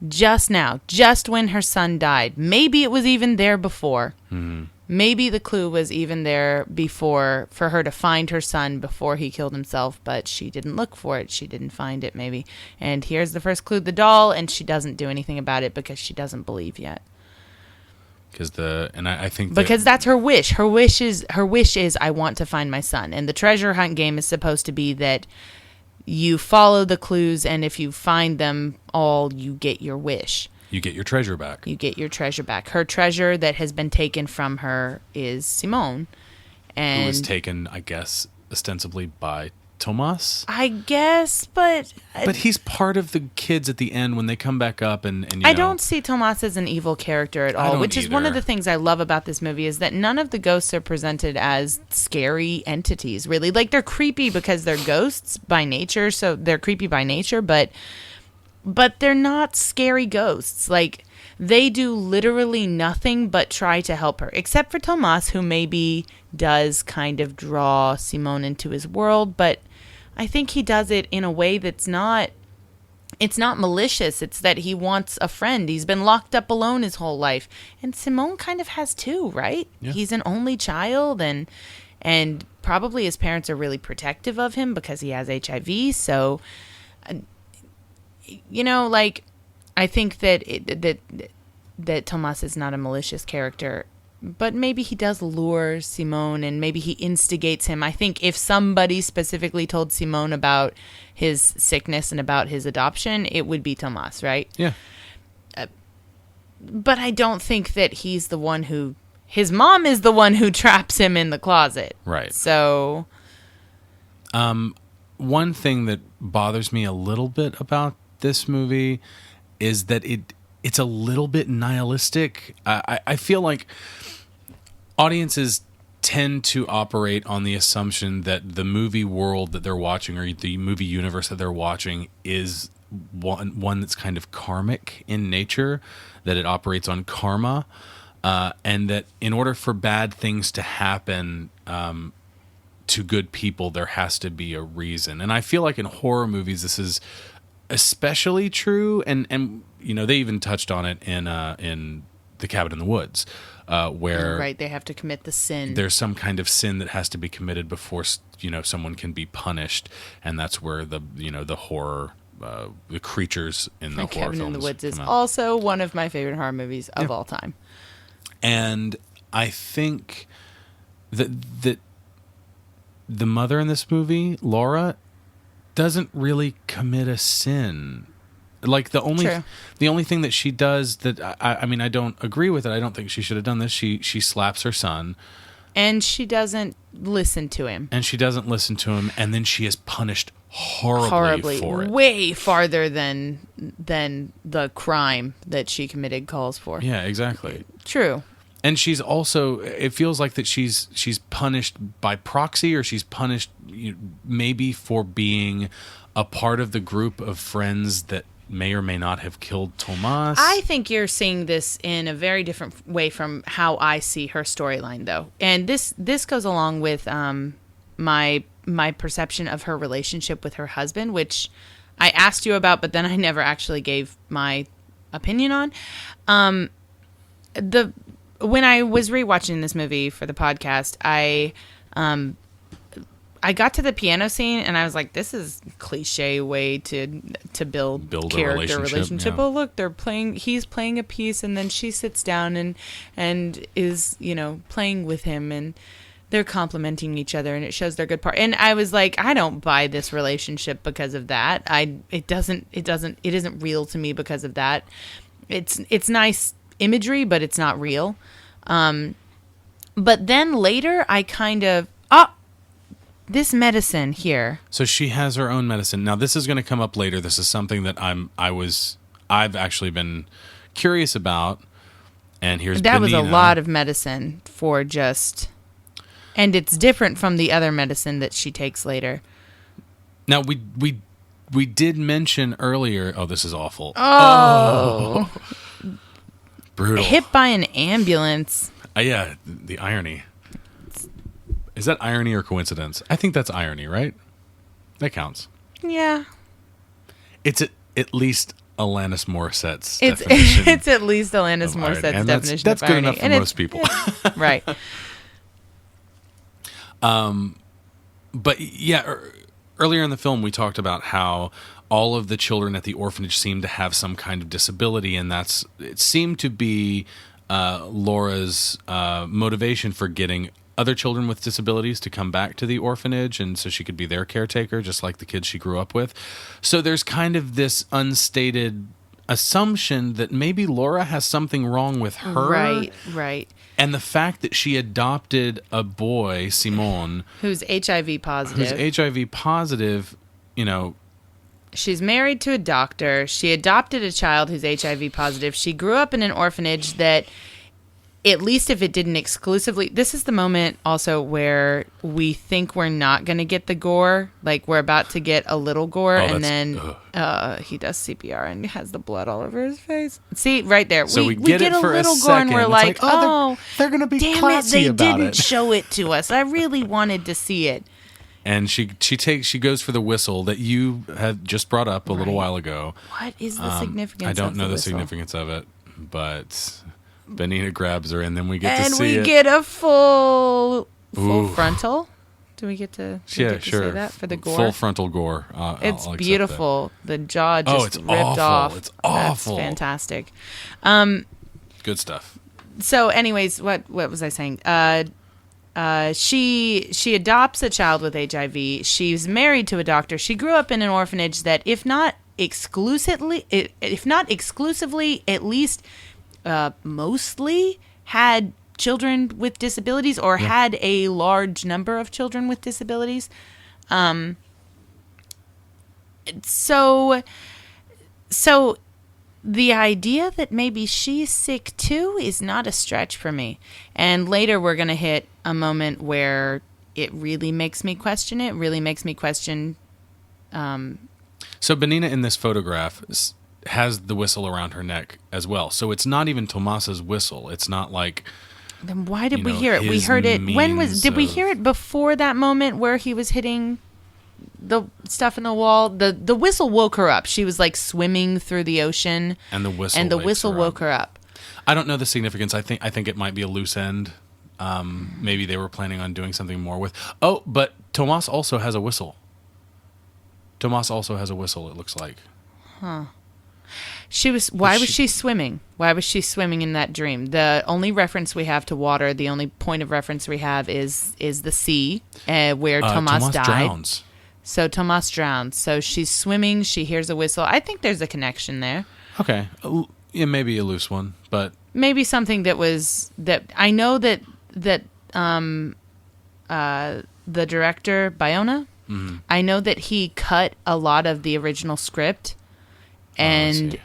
Just now. Just when her son died. Maybe it was even there before. Mm-hmm. Maybe the clue was even there before for her to find her son before he killed himself, but she didn't look for it. She didn't find it, maybe. And here's the first clue, the doll, and she doesn't do anything about it because she doesn't believe yet. I think because that's her wish. Her wish is I want to find my son. And the treasure hunt game is supposed to be that you follow the clues, and if you find them all, you get your wish. You get your treasure back. You get your treasure back. Her treasure that has been taken from her is Simone. And who was taken, I guess, ostensibly by Tomas? I guess, but he's part of the kids at the end when they come back up and I don't see Tomas as an evil character at all, which is one of the things I love about this movie is that none of the ghosts are presented as scary entities, really. Like, they're creepy because they're ghosts by nature, so they're creepy by nature, but they're not scary ghosts. Like, they do literally nothing but try to help her, except for Tomas, who maybe does kind of draw Simone into his world, but I think he does it in a way that's not, it's not malicious. It's that he wants a friend. He's been locked up alone his whole life. And Simone kind of has too, right? Yeah. He's an only child, and probably his parents are really protective of him because he has HIV. So, you know, like, I think that Tomas is not a malicious character, but maybe he does lure Simone and maybe he instigates him. I think if somebody specifically told Simone about his sickness and about his adoption, it would be Tomas, right? Yeah. But I don't think that he's the one who... His mom is the one who traps him in the closet. Right. So... One thing that bothers me a little bit about this movie is that it's a little bit nihilistic. I feel like audiences tend to operate on the assumption that the movie world that they're watching or the movie universe that they're watching is one that's kind of karmic in nature, that it operates on karma, and that in order for bad things to happen to good people, there has to be a reason. And I feel like in horror movies, this is especially true, and you know, they even touched on it in The Cabin in the Woods, where right, they have to commit the sin. There's some kind of sin that has to be committed before, you know, someone can be punished, and that's where the horror, the creatures in the horror films. Cabin in the Woods is also one of my favorite horror movies of all time. And I think that the mother in this movie, Laura, doesn't really commit a sin. Like, the only thing that she does that I mean, I don't agree with it. I don't think she should have done this. She slaps her son, and she doesn't listen to him. And then she is punished horribly for it. Way farther than the crime that she committed calls for. Yeah, exactly. True. And she's also, it feels like that she's punished by proxy, or she's punished maybe for being a part of the group of friends that may or may not have killed Tomas. I think you're seeing this in a very different way from how I see her storyline, though. And this goes along with my perception of her relationship with her husband, which I asked you about, but then I never actually gave my opinion on. When I was rewatching this movie for the podcast, I got to the piano scene and I was like, this is a cliche way to build character relationship. Yeah. Oh, look, he's playing a piece, and then she sits down and is, you know, playing with him, and they're complimenting each other, and it shows their good part. And I was like, I don't buy this relationship because of that. It isn't real to me because of that. It's nice imagery, but it's not real. But then later I kind of, this medicine here. So she has her own medicine. Now, this is going to come up later. This is something that I've actually been curious about. And here's that Benina. Was a lot of medicine and it's different from the other medicine that she takes later. Now we did mention earlier. Oh, this is awful. Oh. Brutal. Hit by an ambulance. Yeah, the irony. Is that irony or coincidence? I think that's irony, right? That counts. Yeah. It's at least Alanis Morissette's definition. It's at least Alanis of irony. Morissette's And definition that's of good irony. enough for And most people. Right. But yeah, earlier in the film, we talked about how all of the children at the orphanage seemed to have some kind of disability, and it seemed to be Laura's motivation for getting other children with disabilities to come back to the orphanage, and so she could be their caretaker, just like the kids she grew up with. So there's kind of this unstated assumption that maybe Laura has something wrong with her. Right. And the fact that she adopted a boy, Simon, Who's HIV positive. She's married to a doctor. She adopted a child who's HIV positive. She grew up in an orphanage that, at least if it didn't exclusively... This is the moment also where we think we're not going to get the gore. Like, we're about to get a little gore, and then he does CPR and has the blood all over his face. See, right there. So we get it a for a little gore, and we're second. like, It's like, they're going to be damn it, classy they about didn't it. show it to us. I really wanted to see it. And she goes for the whistle that you had just brought up a little while ago. What is the significance I don't of know the whistle? significance of it, but Benina grabs her, and then we get to And see we it. get a full Ooh. frontal. Do we get to, Yeah, say sure. that for the gore? Full frontal gore. It's I'll accept beautiful. The jaw just it's ripped awful. off. It's awful. That's fantastic. that. Good stuff. So, anyways, what was I saying? She adopts a child with HIV. She's married to a doctor. She grew up in an orphanage that, if not exclusively, at least mostly had children with disabilities, or had a large number of children with disabilities. So the idea that maybe she's sick too is not a stretch for me. And later we're going to hit a moment where it really makes me question it. Really makes me question. So Benina in this photograph has the whistle around her neck as well. So it's not even Tomas's whistle. It's not like... Then why did we hear it? We his heard it. Did we means hear it before that moment where he was hitting the stuff in the wall? The whistle woke her up. She was like swimming through the ocean, And the whistle woke her up. I don't know the significance. I think it might be a loose end. Maybe they were planning on doing something more with... Oh, but Tomas also has a whistle. It looks like. Why was she swimming? Why was she swimming in that dream? The only reference we have to water, the only point of reference we have is the sea, where Tomas died. Drowns. So Tomas drowns. So she's swimming. She hears a whistle. I think there's a connection there. Okay. Yeah, maybe a loose one, but... Maybe something that I know that the director, Bayona, I know that he cut a lot of the original script. And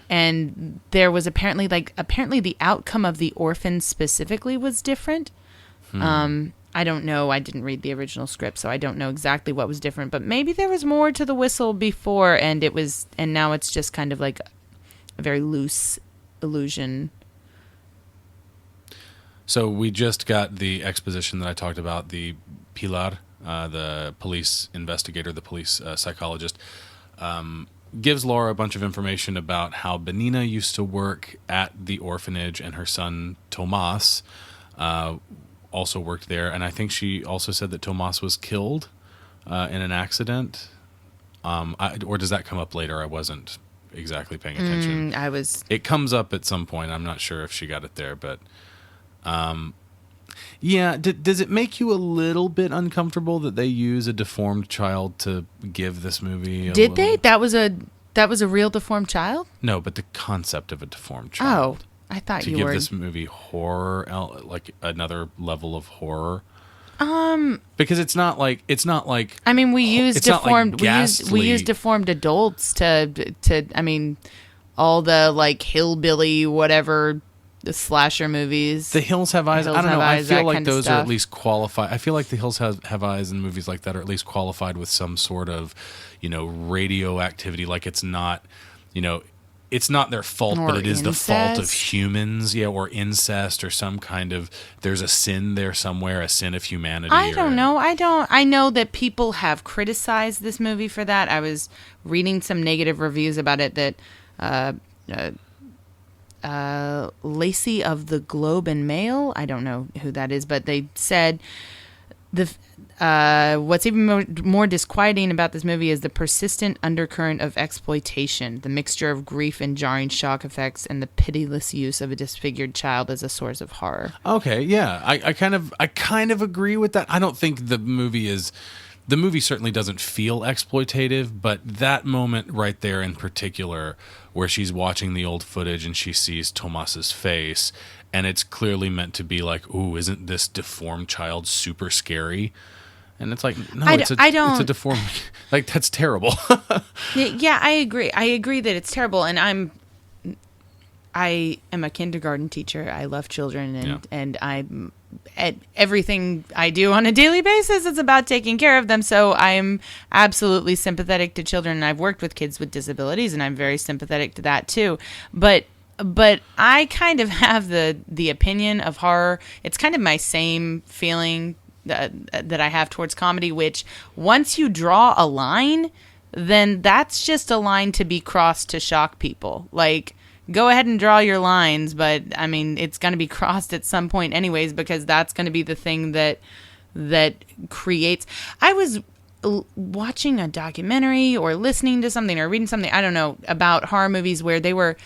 there was apparently the outcome of the orphan specifically was different. I don't know. I didn't read the original script, so I don't know exactly what was different. But maybe there was more to the whistle before, and now it's just kind of like a very loose illusion. So we just got the exposition that I talked about. The Pilar, the police investigator, the police psychologist, gives Laura a bunch of information about how Benina used to work at the orphanage, and her son Tomas also worked there. And I think she also said that Tomas was killed in an accident. Or does that come up later? I wasn't exactly paying attention. It comes up at some point. I'm not sure if she got it there, but yeah. Does it make you a little bit uncomfortable that they use a deformed child to give this movie? Did they? That was a real deformed child? No, but the concept of a deformed child. Oh, I thought to you give were this movie horror, like another level of horror. Because it's not like I mean, we use it's not like deformed. We use deformed adults to. I mean, all the like hillbilly whatever the slasher movies. The Hills Have Eyes. Hills I don't Have know. Eyes, I feel that like kind of those are stuff. at least qualified. I feel like the Hills Have Eyes and movies like that are at least qualified with some sort of, radioactivity. Like it's not, it's not their fault, Or but it is the fault of incest. humans, or incest or some kind of. There's a sin there somewhere, a sin of humanity. I don't know. I know that people have criticized this movie for that. I was reading some negative reviews about it that Lacey of the Globe and Mail, I don't know who that is, but they said what's even more disquieting about this movie is the persistent undercurrent of exploitation, the mixture of grief and jarring shock effects, and the pitiless use of a disfigured child as a source of horror. Okay, yeah, I kind of agree with that. I don't think the movie certainly doesn't feel exploitative, but that moment right there in particular, where she's watching the old footage and she sees Tomas's face, and it's clearly meant to be like, ooh, isn't this deformed child super scary? And it's like, no, it's a deformed, like, that's terrible. Yeah, I agree. I agree that it's terrible, and I am a kindergarten teacher. I love children, and I'm at everything I do on a daily basis, it's about taking care of them. So I'm absolutely sympathetic to children, and I've worked with kids with disabilities, and I'm very sympathetic to that too. But I kind of have the opinion of horror. It's kind of my same feeling that I have towards comedy, which once you draw a line, then that's just a line to be crossed to shock people. Like, go ahead and draw your lines, but I mean, it's going to be crossed at some point anyways, because that's going to be the thing that creates. I was watching a documentary or listening to something or reading something, I don't know, about horror movies where they were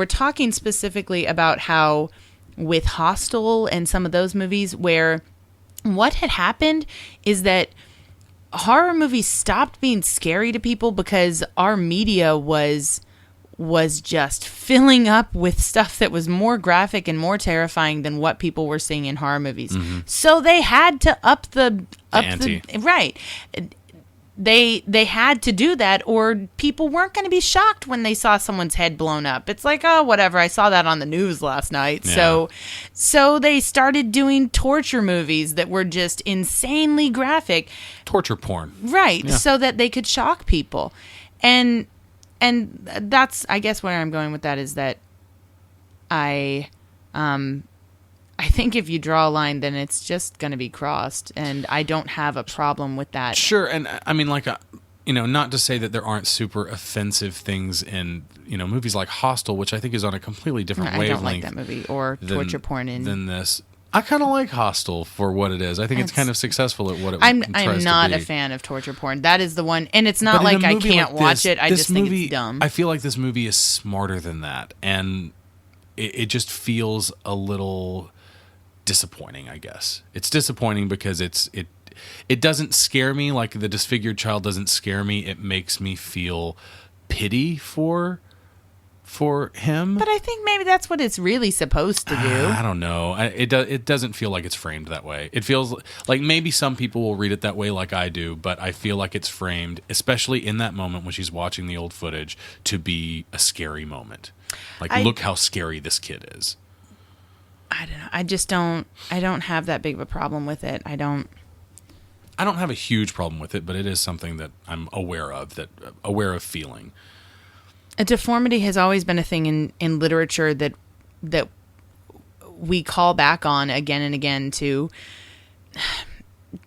talking specifically about how with Hostel and some of those movies, where what had happened is that horror movies stopped being scary to people because our media was just filling up with stuff that was more graphic and more terrifying than what people were seeing in horror movies. Mm-hmm. So they had to up the ante. Right. They had to do that, or people weren't going to be shocked when they saw someone's head blown up. It's like, oh, whatever, I saw that on the news last night. Yeah. So they started doing torture movies that were just insanely graphic. Torture porn. Right, Yeah. so that they could shock people. And that's, I guess, where I'm going with that is that I think if you draw a line, then it's just going to be crossed, and I don't have a problem with that. Sure, and I mean, like, not to say that there aren't super offensive things in, movies like Hostel, which I think is on a completely different wavelength. I don't like that movie, or torture porn than this. I kind of like Hostel for what it is. I think it's kind of successful at what it I'm tries not to be. a fan of torture porn. That is the one, and it's not But in like a I movie can't like watch this, it. I this just think movie, it's dumb. I feel like this movie is smarter than that, and it just feels a little disappointing, I guess. It's disappointing because it doesn't scare me like the disfigured child doesn't scare me. It makes me feel pity for him. But I think maybe that's what it's really supposed to do. I don't know. It doesn't feel like it's framed that way. It feels like maybe some people will read it that way like I do, but I feel like it's framed, especially in that moment when she's watching the old footage, to be a scary moment. Like, look how scary this kid is. I don't know. I don't have that big of a problem with it. I don't have a huge problem with it, but it is something that I'm aware of feeling. A deformity has always been a thing in literature that we call back on again and again to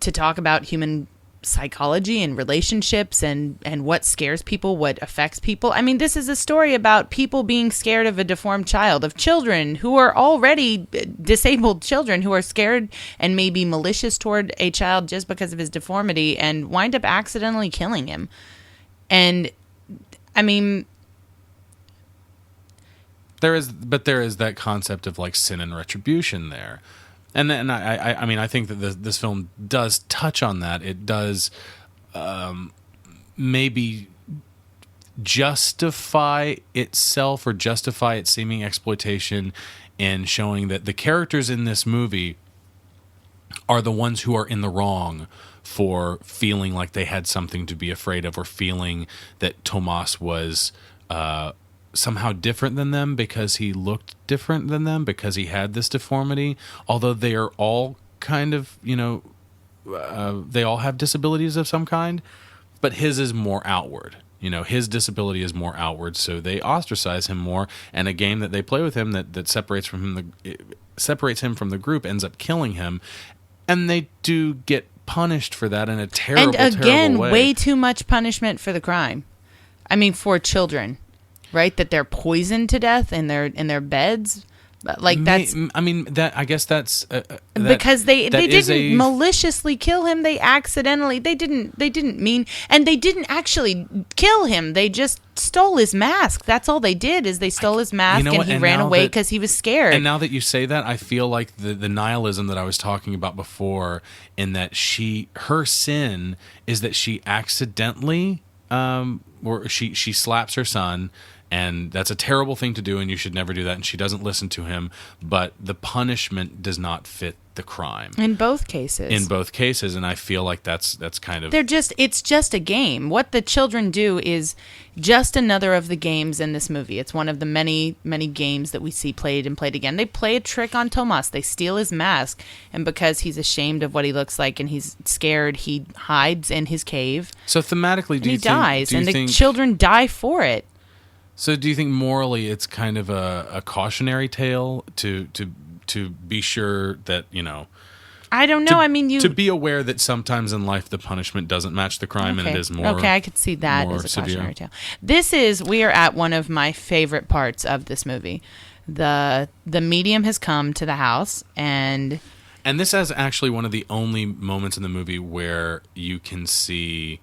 talk about human psychology and relationships and what scares people, what affects people. I mean, this is a story about people being scared of a deformed child, of children who are already disabled children who are scared and maybe malicious toward a child just because of his deformity and wind up accidentally killing him. And I mean, there is that concept of like sin and retribution there. And I mean, I think that this film does touch on that. It does maybe justify itself or justify its seeming exploitation in showing that the characters in this movie are the ones who are in the wrong for feeling like they had something to be afraid of, or feeling that Tomas was somehow different than them because he looked different than them, because he had this deformity, although they are all kind of, they all have disabilities of some kind, but his is more outward. His disability is more outward, so they ostracize him more. And a game that they play with him that separates him from the group ends up killing him, and they do get punished for that in a terrible, and again, terrible way. Way too much punishment for the crime. I mean, for children, right? That they're poisoned to death in their beds. Like that's. I mean, that I guess that's because they didn't a maliciously kill him. They accidentally. They didn't mean, and they didn't actually kill him. They just stole his mask. That's all they did. Is they stole his mask and he ran away because he was scared. And now that you say that, I feel like the nihilism that I was talking about before, in that her sin is that she accidentally, or she slaps her son. And that's a terrible thing to do, and you should never do that. And she doesn't listen to him, but the punishment does not fit the crime. In both cases. And I feel like that's kind of... It's just a game. What the children do is just another of the games in this movie. It's one of the many, many games that we see played and played again. They play a trick on Tomas. They steal his mask, and because he's ashamed of what he looks like and he's scared, he hides in his cave. So thematically, he dies, and the children die for it. So do you think morally it's kind of a cautionary tale to be sure that, I don't know. to be aware that sometimes in life the punishment doesn't match the crime, and it is more. Okay, I could see that as a cautionary tale. We are at one of my favorite parts of this movie. The medium has come to the house, and this is actually one of the only moments in the movie where you can see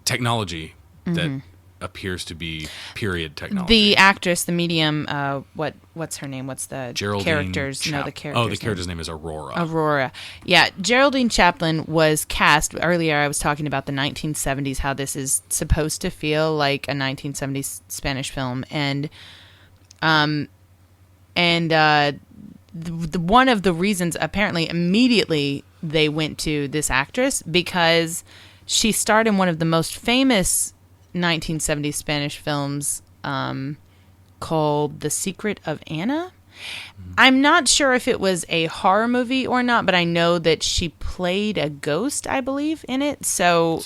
technology that appears to be period technology. The actress, the medium, what's her name? What's the character's? The character's name is Aurora. Aurora. Yeah, Geraldine Chaplin was cast. Earlier I was talking about the 1970s, how this is supposed to feel like a 1970s Spanish film. And one of the reasons, apparently, immediately they went to this actress because she starred in one of the most famous 1970s Spanish films called The Secret of Anna. I'm not sure if it was a horror movie or not, but I know that she played a ghost, I believe, in it. So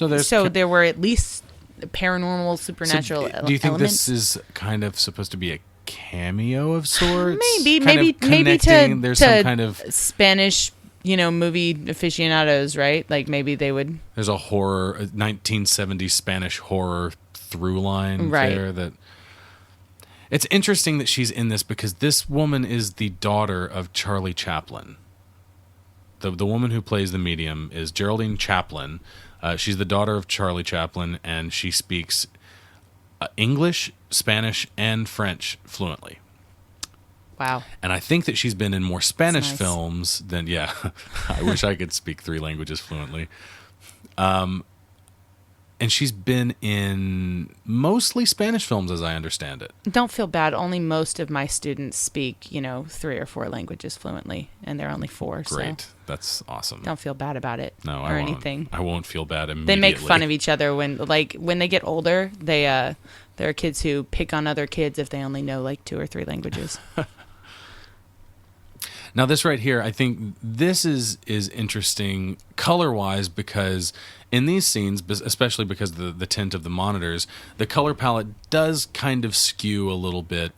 there were at least paranormal, supernatural elements. Do you think this is kind of supposed to be a cameo of sorts? Maybe to there's some kind of Spanish, movie aficionados, right? Like maybe they would. There's a 1970s Spanish horror through line there that. It's interesting that she's in this because this woman is the daughter of Charlie Chaplin. The woman who plays the medium is Geraldine Chaplin. She's the daughter of Charlie Chaplin, and she speaks English, Spanish, and French fluently. Wow. And I think that she's been in more Spanish films than, I wish I could speak 3 languages fluently. And she's been in mostly Spanish films, as I understand it. Don't feel bad. Only most of my students speak, 3 or 4 languages fluently, and they're only 4. Great. So that's awesome. Don't feel bad about it. No, or anything. I won't feel bad immediately. They make fun of each other when they get older. There are kids who pick on other kids if they only know 2 or 3 languages. Now, this right here, I think this is interesting color-wise because in these scenes, especially because of the tint of the monitors, the color palette does kind of skew a little bit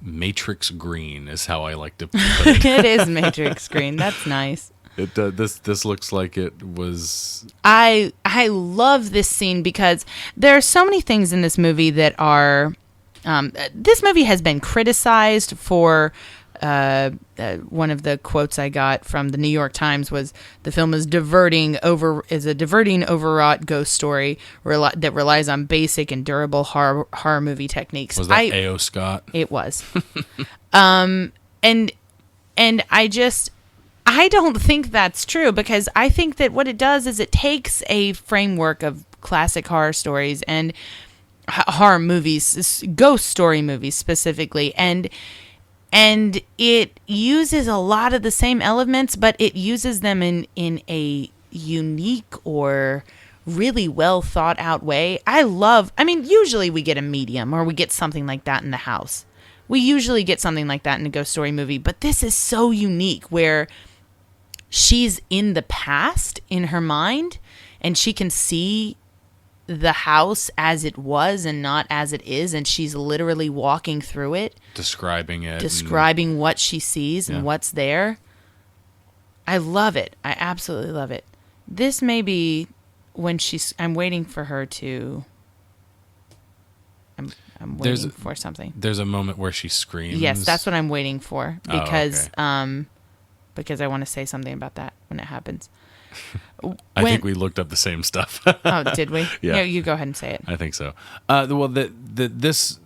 matrix green is how I like to put it. It is matrix green. That's nice. It this looks like it was... I love this scene because there are so many things in this movie that are... this movie has been criticized for... one of the quotes I got from the New York Times was the film is a diverting, overwrought ghost story that relies on basic and durable horror movie techniques. Was that A.O. Scott? It was. And I don't think that's true because I think that what it does is it takes a framework of classic horror stories and horror movies, ghost story movies specifically, and it uses a lot of the same elements, but it uses them in a unique or really well thought out way. Usually we get a medium or we get something like that in the house. We usually get something like that in a ghost story movie, but this is so unique where she's in the past in her mind and she can see the house as it was and not as it is, and she's literally walking through it, describing what she sees and what's there. I love it. I absolutely love it. This may be when I'm waiting for her to I'm waiting for something. There's a moment where she screams. Yes, that's what I'm waiting for because because I want to say something about that when it happens. I think we looked up the same stuff. Oh, did we? Yeah. You go ahead and say it. I think so. This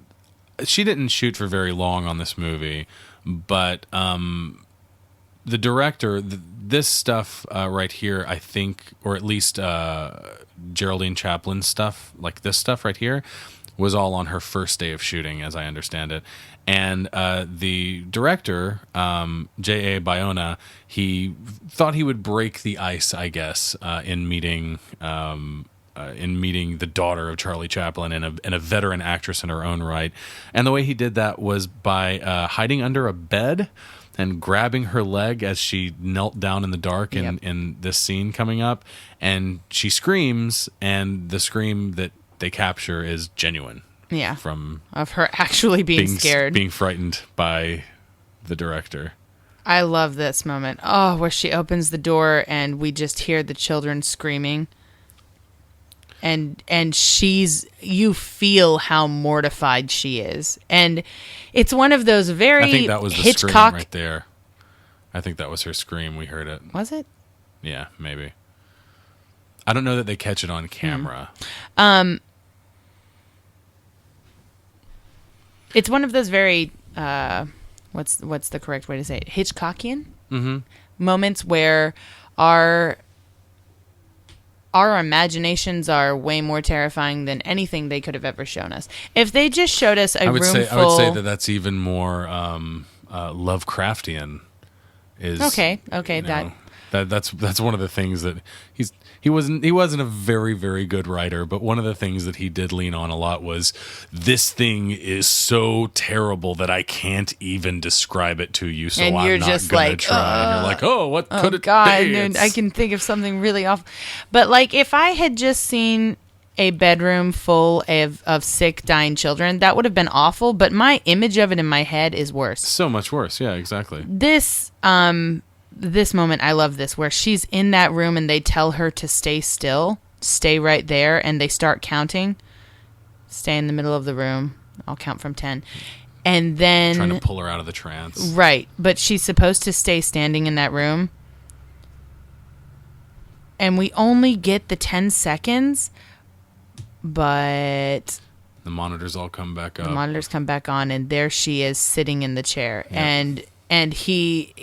she didn't shoot for very long on this movie, but the director, this stuff right here, I think, or at least Geraldine Chaplin's stuff, like this stuff right here, was all on her first day of shooting, as I understand it. And the director, J.A. Bayona, he thought he would break the ice, I guess, in meeting the daughter of Charlie Chaplin and a veteran actress in her own right. And the way he did that was by hiding under a bed and grabbing her leg as she knelt down in the dark in this scene coming up. And she screams, and the scream that they capture is genuine. Yeah. From of her actually being scared. Being frightened by the director. I love this moment. Oh, where she opens the door and we just hear the children screaming. And you feel how mortified she is. And it's one of those very I think that was the Hitchcock scream right there. I think that was her scream. We heard it. Was it? Yeah, maybe. I don't know that they catch it on camera. It's one of those very what's the correct way to say it? Hitchcockian moments where our imaginations are way more terrifying than anything they could have ever shown us. If they just showed us I would say that's even more Lovecraftian. That's one of the things that he wasn't a very, very good writer, but one of the things that he did lean on a lot was, this thing is so terrible that I can't even describe it to you, so I'm not gonna try. And you're like, what could it be? Dude, I can think of something really awful. But like, if I had just seen a bedroom full of sick, dying children, that would have been awful. But my image of it in my head is worse. So much worse. Yeah, exactly. This moment, I love this, where she's in that room and they tell her to stay still, stay right there, and they start counting. Stay in the middle of the room. I'll count from 10. And then... trying to pull her out of the trance. Right. But she's supposed to stay standing in that room. And we only get the 10 seconds, but... the monitors all come back up. The monitors come back on, and there she is sitting in the chair. Yep. And he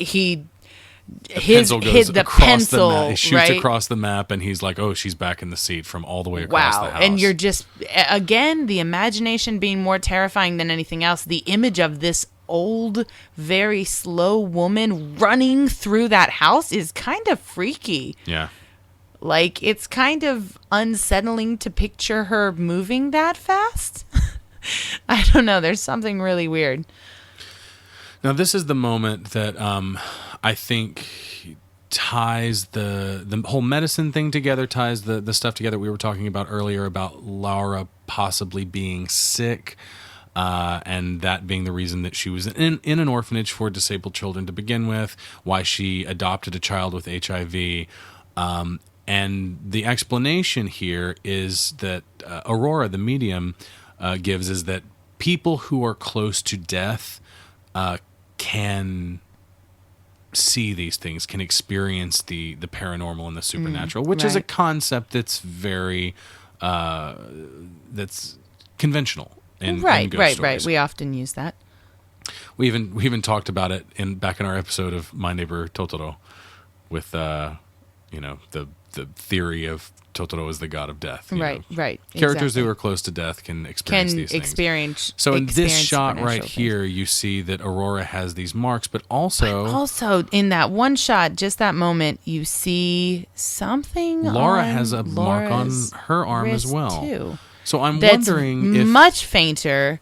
the pencil the map. He shoots across the map, and he's like, she's back in the seat from all the way across the house. And you're just, again, the imagination being more terrifying than anything else. The image of this old, very slow woman running through that house is kind of freaky. Yeah. Like, it's kind of unsettling to picture her moving that fast. I don't know. There's something really weird. Now, this is the moment that I think ties the whole medicine thing together, ties the stuff together we were talking about earlier about Laura possibly being sick, and that being the reason that she was in an orphanage for disabled children to begin with, why she adopted a child with HIV. And the explanation here is that Aurora, the medium, gives is that people who are close to death can see these things, can experience the paranormal and the supernatural, which is a concept that's very that's conventional in ghost stories. We often use that. We even talked about it back in our episode of My Neighbor Totoro with the theory of Totoro is the god of death. Right. Characters exactly. who are close to death can experience these things. So in this experience shot right supernatural here, you see that Aurora has these marks, but also in that one shot, just that moment, you see something. Laura on has a mark on Laura's her arm as wrist, well. too. So I'm That's wondering if much fainter,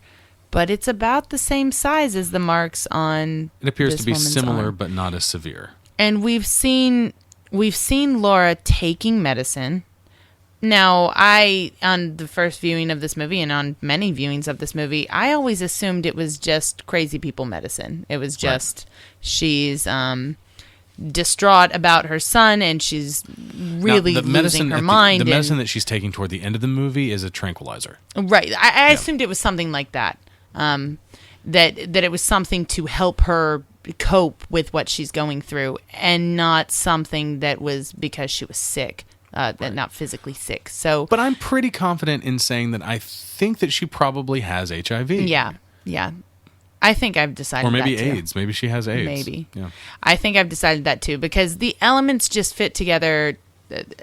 but it's about the same size as the marks on. it appears this to be woman's similar, arm. but not as severe. And we've seen Laura taking medicine. Now, on the first viewing of this movie and on many viewings of this movie, I always assumed it was just crazy people medicine. It was just she's distraught about her son and she's really losing her mind. The medicine that she's taking toward the end of the movie is a tranquilizer. Right. I assumed it was something like that. That it was something to help her cope with what she's going through and not something that was because she was sick. Not physically sick. So, but I'm pretty confident in saying that I think that she probably has HIV. Yeah. I think I've decided that, or maybe too. AIDS. Maybe she has AIDS. Maybe. Yeah. I think I've decided that, too, because the elements just fit together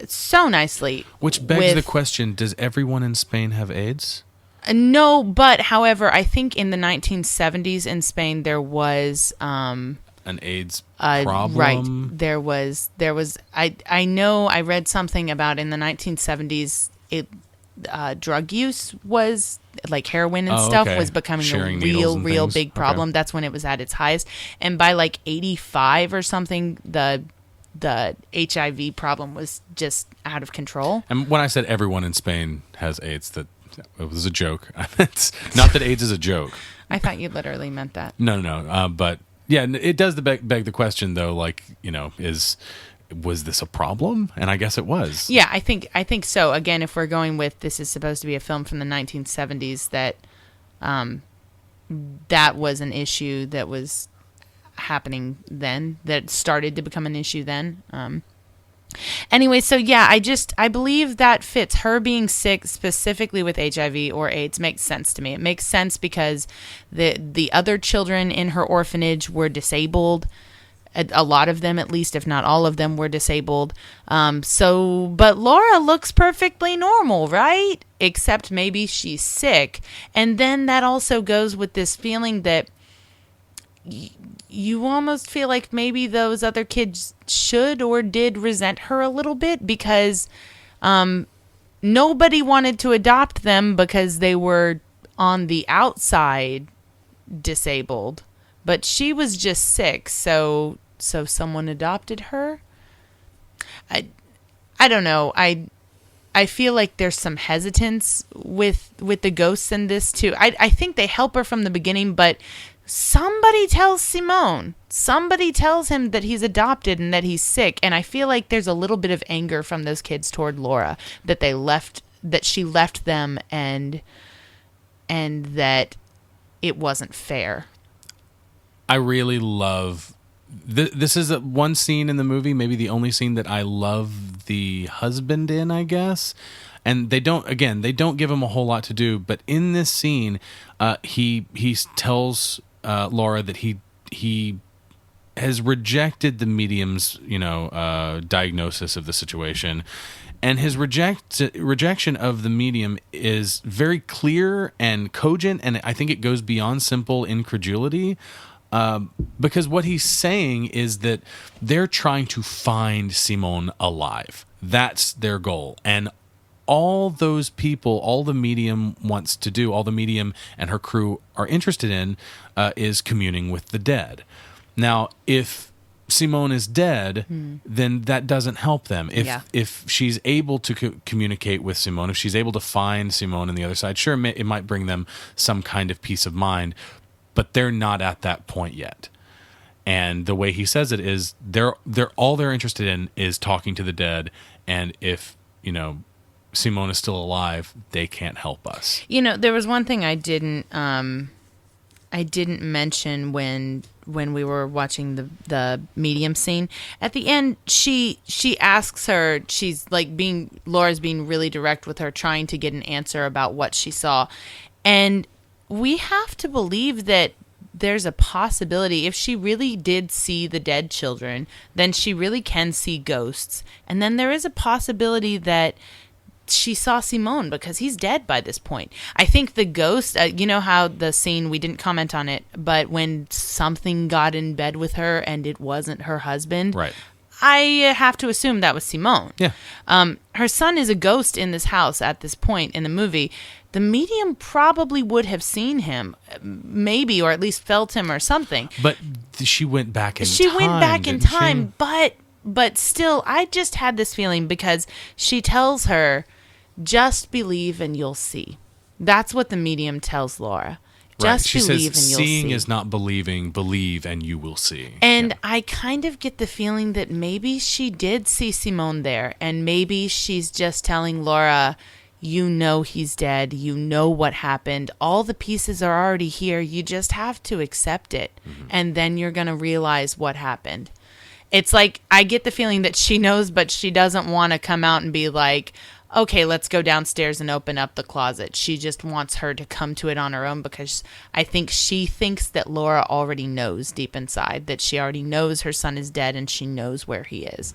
so nicely. Which begs the question, does everyone in Spain have AIDS? No, but, however, I think in the 1970s in Spain there was... an AIDS problem. Right. There was. I know. I read something about in the 1970s. Drug use was like heroin and stuff was becoming Sharing a real big problem. Okay. That's when it was at its highest. And by like 85 or something, the HIV problem was just out of control. And when I said everyone in Spain has AIDS, that it was a joke. It's not that AIDS is a joke. I thought you literally meant that. No. But. Yeah, it does beg the question, though, like, was this a problem? And I guess it was. Yeah, I think so. Again, if we're going with this is supposed to be a film from the 1970s, that was an issue that was happening then, that started to become an issue then. Anyway, so yeah, I believe that fits. Her being sick specifically with HIV or AIDS makes sense to me. It makes sense because the other children in her orphanage were disabled. A lot of them, at least, if not all of them, were disabled. But Laura looks perfectly normal, right? Except maybe she's sick. And then that also goes with this feeling that you almost feel like maybe those other kids should or did resent her a little bit because nobody wanted to adopt them because they were on the outside disabled, but she was just sick, so someone adopted her. I don't know. I feel like there's some hesitance with the ghosts in this too. I think they help her from the beginning, but somebody tells Simone. Somebody tells him that he's adopted and that he's sick. And I feel like there's a little bit of anger from those kids toward Laura that she left them and that it wasn't fair. I really love this is one scene in the movie, maybe the only scene that I love the husband in, I guess. And they don't give him a whole lot to do, but in this scene, he tells Laura that he has rejected the medium's diagnosis of the situation, and his rejection of the medium is very clear and cogent, and I think it goes beyond simple incredulity. Because what he's saying is that they're trying to find Simone alive. That's their goal. And all those people, all the medium wants to do, all the medium and her crew are interested in, is communing with the dead. Now, if Simone is dead, then that doesn't help them. If she's able to communicate with Simone, if she's able to find Simone on the other side, sure, it might bring them some kind of peace of mind, but they're not at that point yet. And the way he says it is they're all they're interested in is talking to the dead, and if Simone is still alive, they can't help us. There was one thing I didn't mention when we were watching the medium scene. At the end, she asks her, Laura's being really direct with her, trying to get an answer about what she saw. And we have to believe that there's a possibility if she really did see the dead children, then she really can see ghosts. And then there is a possibility that she saw Simone because he's dead by this point. I think the ghost, you know how the scene, we didn't comment on it, but when something got in bed with her and it wasn't her husband, Right. I have to assume that was Simone. Yeah. Her son is a ghost in this house at this point in the movie. The medium probably would have seen him, maybe, or at least felt him or something. But she went back in time. She went back in didn't she? time, but still, I just had this feeling because she tells her, just believe and you'll see. That's what the medium tells Laura. Just She believe says, and you'll seeing see. is not believing, believe and you will see. And Yeah. I kind of get the feeling that maybe she did see Simone there, and maybe she's just telling Laura, you know he's dead, you know what happened, all the pieces are already here, you just have to accept it, and then you're going to realize what happened. It's like, I get the feeling that she knows, but she doesn't want to come out and be like, okay, let's go downstairs and open up the closet. She just wants her to come to it on her own because I think she thinks that Laura already knows deep inside, that she already knows her son is dead and she knows where he is.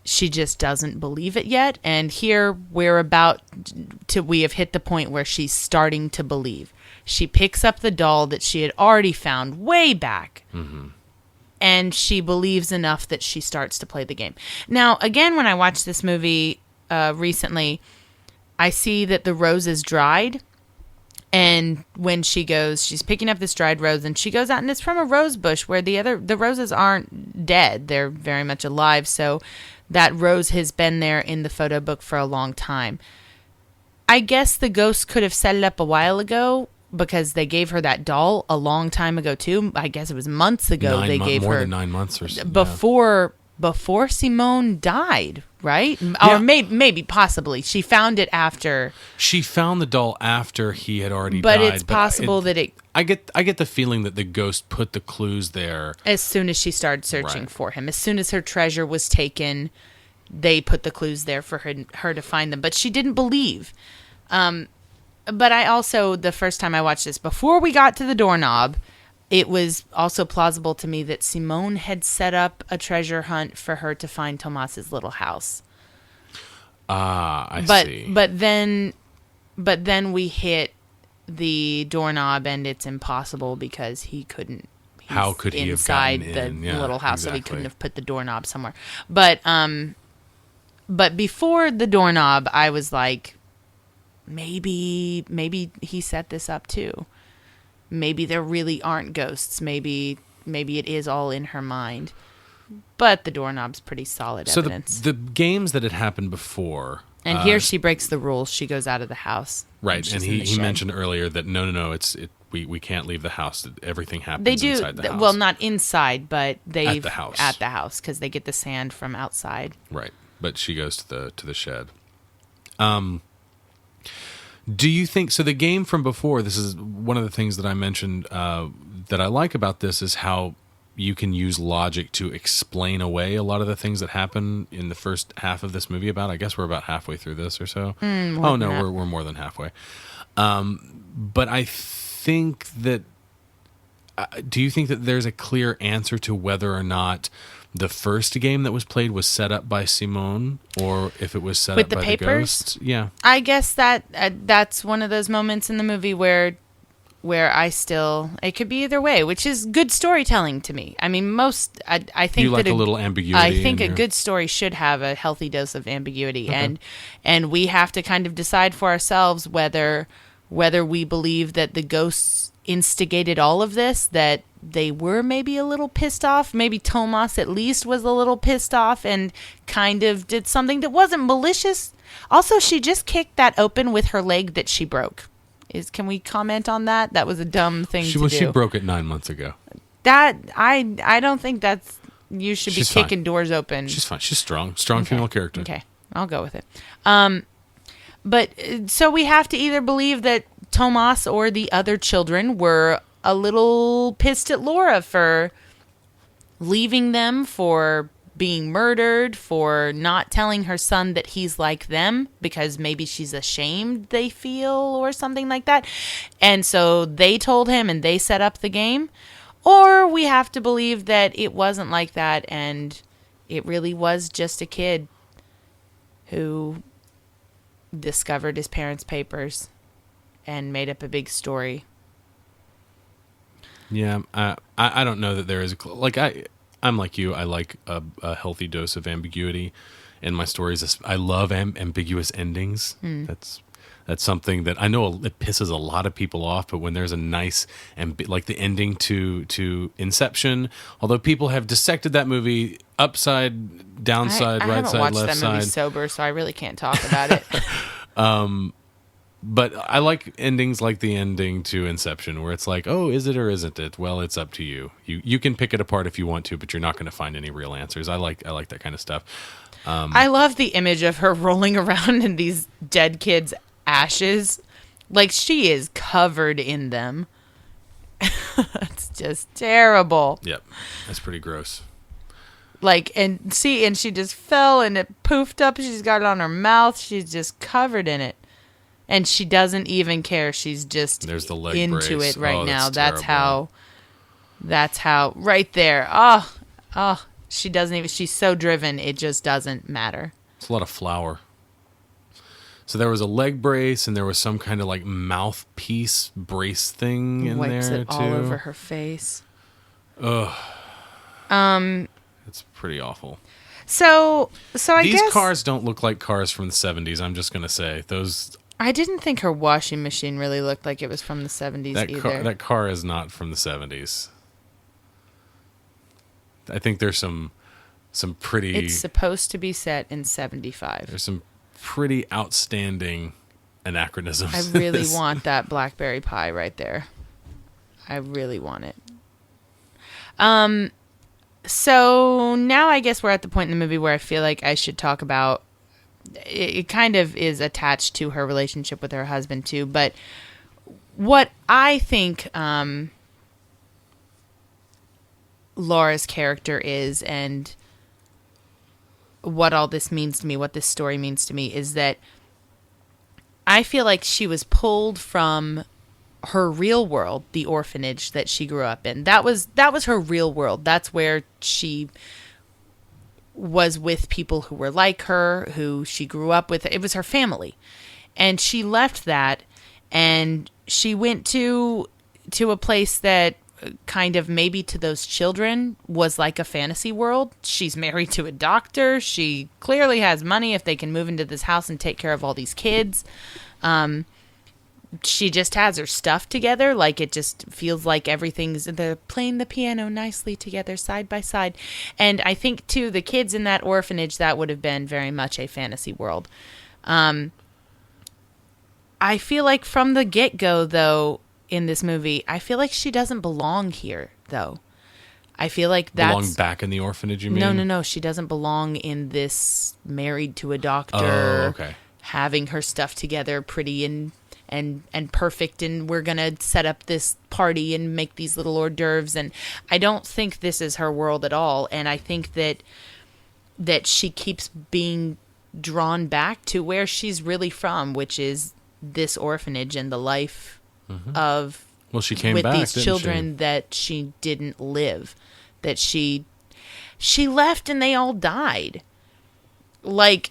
She just doesn't believe it yet. And here we have hit the point where she's starting to believe. She picks up the doll that she had already found way back. Mm-hmm. And she believes enough that she starts to play the game. Now, again, when I watched this movie recently, I see that the rose is dried. And when she's picking up this dried rose, and she goes out, and it's from a rose bush where the roses aren't dead. They're very much alive. So that rose has been there in the photo book for a long time. I guess the ghost could have set it up a while ago, because they gave her that doll a long time ago too. I guess it was months ago they gave her. More than 9 months or so. Before Simone died, right? Yeah. Or maybe possibly. She found it after. She found the doll after he had already But died. it's possible that it... I get the feeling that the ghost put the clues there. As soon as she started searching Right. for him. As soon as her treasure was taken, they put the clues there for her to find them. But she didn't believe. But I also, the first time I watched this, before we got to the doorknob, it was also plausible to me that Simone had set up a treasure hunt for her to find Tomas's little house. I see. But then we hit the doorknob, and it's impossible because he couldn't. How could he have inside gotten the in? Yeah, little house, so he exactly. couldn't have put the doorknob somewhere. But before the doorknob, I was like, maybe he set this up too. Maybe there really aren't ghosts. Maybe it is all in her mind. But the doorknob's pretty solid evidence. So the games that had happened before. And here she breaks the rules. She goes out of the house. Right, she's and in the he shed. mentioned earlier that no, we can't leave the house. Everything happens They do inside the house. well, not inside, but they At the house. because they get the sand from outside. Right, but she goes to the shed. Do you think so? The game from before. This is one of the things that I mentioned that I like about this is how you can use logic to explain away a lot of the things that happen in the first half of this movie. I guess we're about halfway through this or so. Oh no, we're more than halfway. But I think that. Do you think that there's a clear answer to whether or not the first game that was played was set up by Simone, or if it was set With up the by papers? the ghosts? Yeah. I guess that's one of those moments in the movie where it could be either way, which is good storytelling to me. I mean, I think You like that a little ambiguity I think in a your- good story should have a healthy dose of ambiguity, and we have to kind of decide for ourselves whether we believe that the ghosts instigated all of this, that they were maybe a little pissed off. Maybe Tomas at least was a little pissed off and kind of did something that wasn't malicious. Also, she just kicked that open with her leg that she broke. Can we comment on that? That was a dumb thing to do. She broke it 9 months ago. That I don't think that's you should She's be kicking fine. doors open. She's fine. She's strong female character. Okay, I'll go with it. But so we have to either believe that Tomas or the other children were a little pissed at Laura for leaving them, for being murdered, for not telling her son that he's like them because maybe she's ashamed, they feel, or something like that. And so they told him and they set up the game. Or we have to believe that it wasn't like that and it really was just a kid who discovered his parents' papers and made up a big story. Yeah, I don't know that there is like I'm like you. I like a healthy dose of ambiguity in my stories. I love ambiguous endings. That's something that I know it pisses a lot of people off. But when there's a nice like the ending to Inception, although people have dissected that movie upside, downside, I right haven't side, watched left that side. movie sober, so I really can't talk about it. But I like endings like the ending to Inception, where it's like, oh, is it or isn't it? Well, it's up to you. You can pick it apart if you want to, but you're not going to find any real answers. I like that kind of stuff. I love the image of her rolling around in these dead kids' ashes. Like, she is covered in them. It's just terrible. Yep, that's pretty gross. Like, and she just fell and it poofed up. She's got it on her mouth. She's just covered in it. And she doesn't even care. She's just There's the leg into brace. it right Oh, now. that's terrible. That's how, right there. Oh, she doesn't even, she's so driven, it just doesn't matter. It's a lot of flour. So there was a leg brace and there was some kind of like mouthpiece brace thing in Wipes there it too. all over her face. Ugh. It's pretty awful. So I These guess cars don't look like cars from the 70s. I'm just going to say those. I didn't think her washing machine really looked like it was from the 70s either. That car is not from the 70s. I think there's some pretty. It's supposed to be set in 75. There's some pretty outstanding anachronisms. I really want that blackberry pie right there. I really want it. So now I guess we're at the point in the movie where I feel like I should talk about. It kind of is attached to her relationship with her husband too, but what I think Laura's character is, and what all this means to me, what this story means to me, is that I feel like she was pulled from her real world, the orphanage that she grew up in. That was her real world. That's where she was with people who were like her, who she grew up with. It was her family. And she left that and she went to a place that kind of maybe to those children was like a fantasy world. She's married to a doctor. She clearly has money if they can move into this house and take care of all these kids. She just has her stuff together. Like, it just feels like they're playing the piano nicely together side by side. And I think too, the kids in that orphanage, that would have been very much a fantasy world. I feel like from the get-go though, in this movie, I feel like she doesn't belong here though. I feel like belong back in the orphanage, you mean? No. She doesn't belong in this married to a doctor. Oh, okay. Having her stuff together pretty and perfect, and we're gonna set up this party and make these little hors d'oeuvres, and I don't think this is her world at all. And I think that she keeps being drawn back to where she's really from, which is this orphanage and the life of she came with back, these children that she didn't live, that she left and they all died. Like,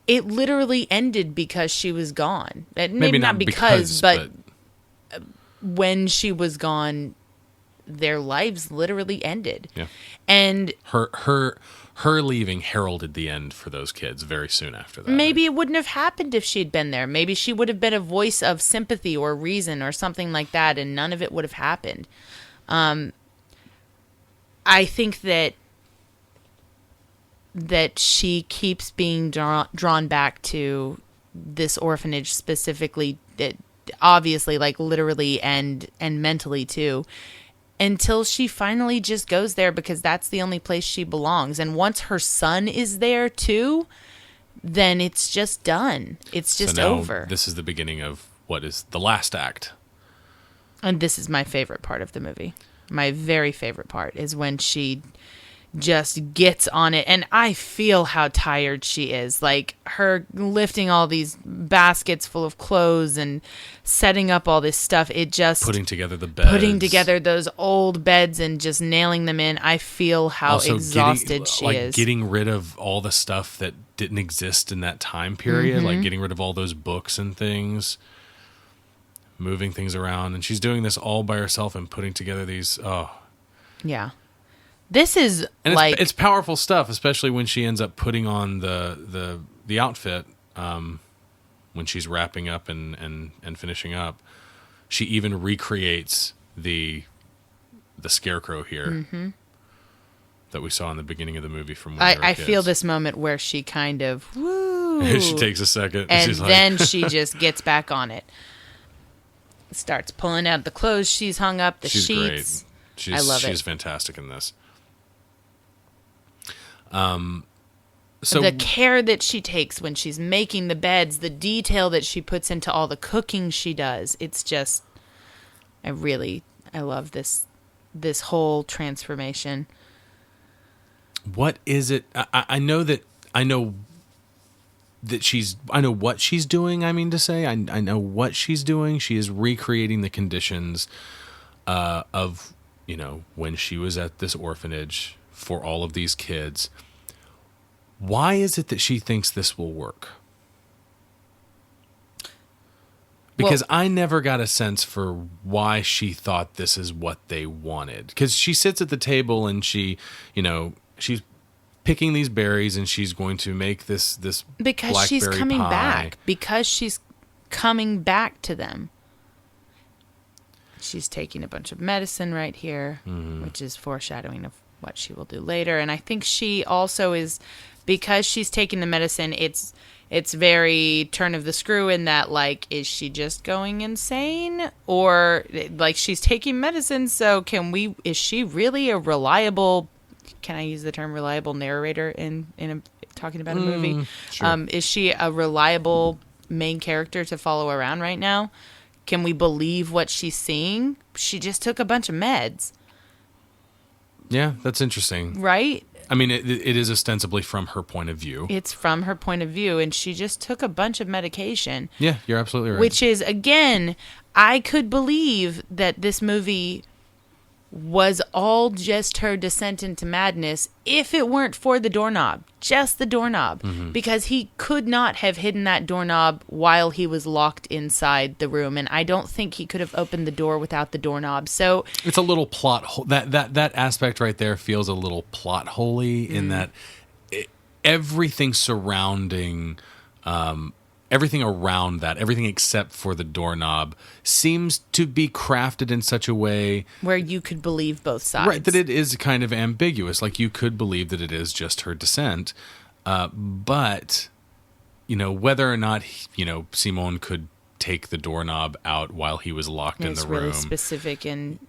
it literally ended because she was gone. Maybe not because, but when she was gone, their lives literally ended. Yeah. And her leaving heralded the end for those kids very soon after that. maybe it wouldn't have happened if she'd been there. Maybe she would have been a voice of sympathy or reason or something like that, and none of it would have happened. I think that she keeps being drawn back to this orphanage specifically, obviously, like literally and mentally too, until she finally just goes there because that's the only place she belongs. And once her son is there too, then it's just done. It's just so now over. This is the beginning of what is the last act. And this is my favorite part of the movie. My very favorite part is when she just gets on it. And I feel how tired she is. Like, her lifting all these baskets full of clothes and setting up all this stuff. It just... Putting together the beds. Putting together those old beds and just nailing them in. I feel how also exhausted she is. Getting rid of all the stuff that didn't exist in that time period. Like, getting rid of all those books and things. Moving things around. And she's doing this all by herself and putting together these... Yeah. This is and like... It's powerful stuff, especially when she ends up putting on the outfit when she's wrapping up and finishing up. She even recreates the scarecrow here that we saw in the beginning of the movie from when we were I kids. feel this moment where she kind of... Woo! She takes a second. And she's then she just gets back on it. Starts pulling out the clothes she's hung up, the she's sheets. Great. I love it. She's fantastic in this. So the care that she takes when she's making the beds, the detail that she puts into all the cooking she does. It's just, I love this whole transformation. what is it? I know what she's doing. I mean to say, I know what she's doing. She is recreating the conditions of, when she was at this orphanage for all of these kids. Why is it that she thinks this will work? Because I never got a sense for why she thought this is what they wanted. Because she sits at the table and she's picking these berries and she's going to make this because blackberry she's coming pie. back. Because she's coming back to them. She's taking a bunch of medicine right here, which is foreshadowing of what she will do later. And I think she also is, because she's taking the medicine, it's very turn of the screw in that, like, is she just going insane? Or, like, she's taking medicine, so is she really a reliable, can I use the term reliable narrator in talking about a movie? Sure. Is she a reliable main character to follow around right now? Can we believe what she's seeing? She just took a bunch of meds. Yeah, that's interesting. Right? I mean, it is ostensibly from her point of view. It's from her point of view, and she just took a bunch of medication. Yeah, you're absolutely right. Which is, again, I could believe that this movie was all just her descent into madness if it weren't for the doorknob. Just the doorknob. Mm-hmm. Because he could not have hidden that doorknob while he was locked inside the room, and I don't think he could have opened the door without the doorknob. So it's a little plot hole. That aspect right there feels a little plot holy in that everything surrounding everything around that, everything except for the doorknob, seems to be crafted in such a way where you could believe both sides. Right, that it is kind of ambiguous. Like, you could believe that it is just her descent, but, whether or not, Simone could take the doorknob out while he was locked in the room. It's really specific. And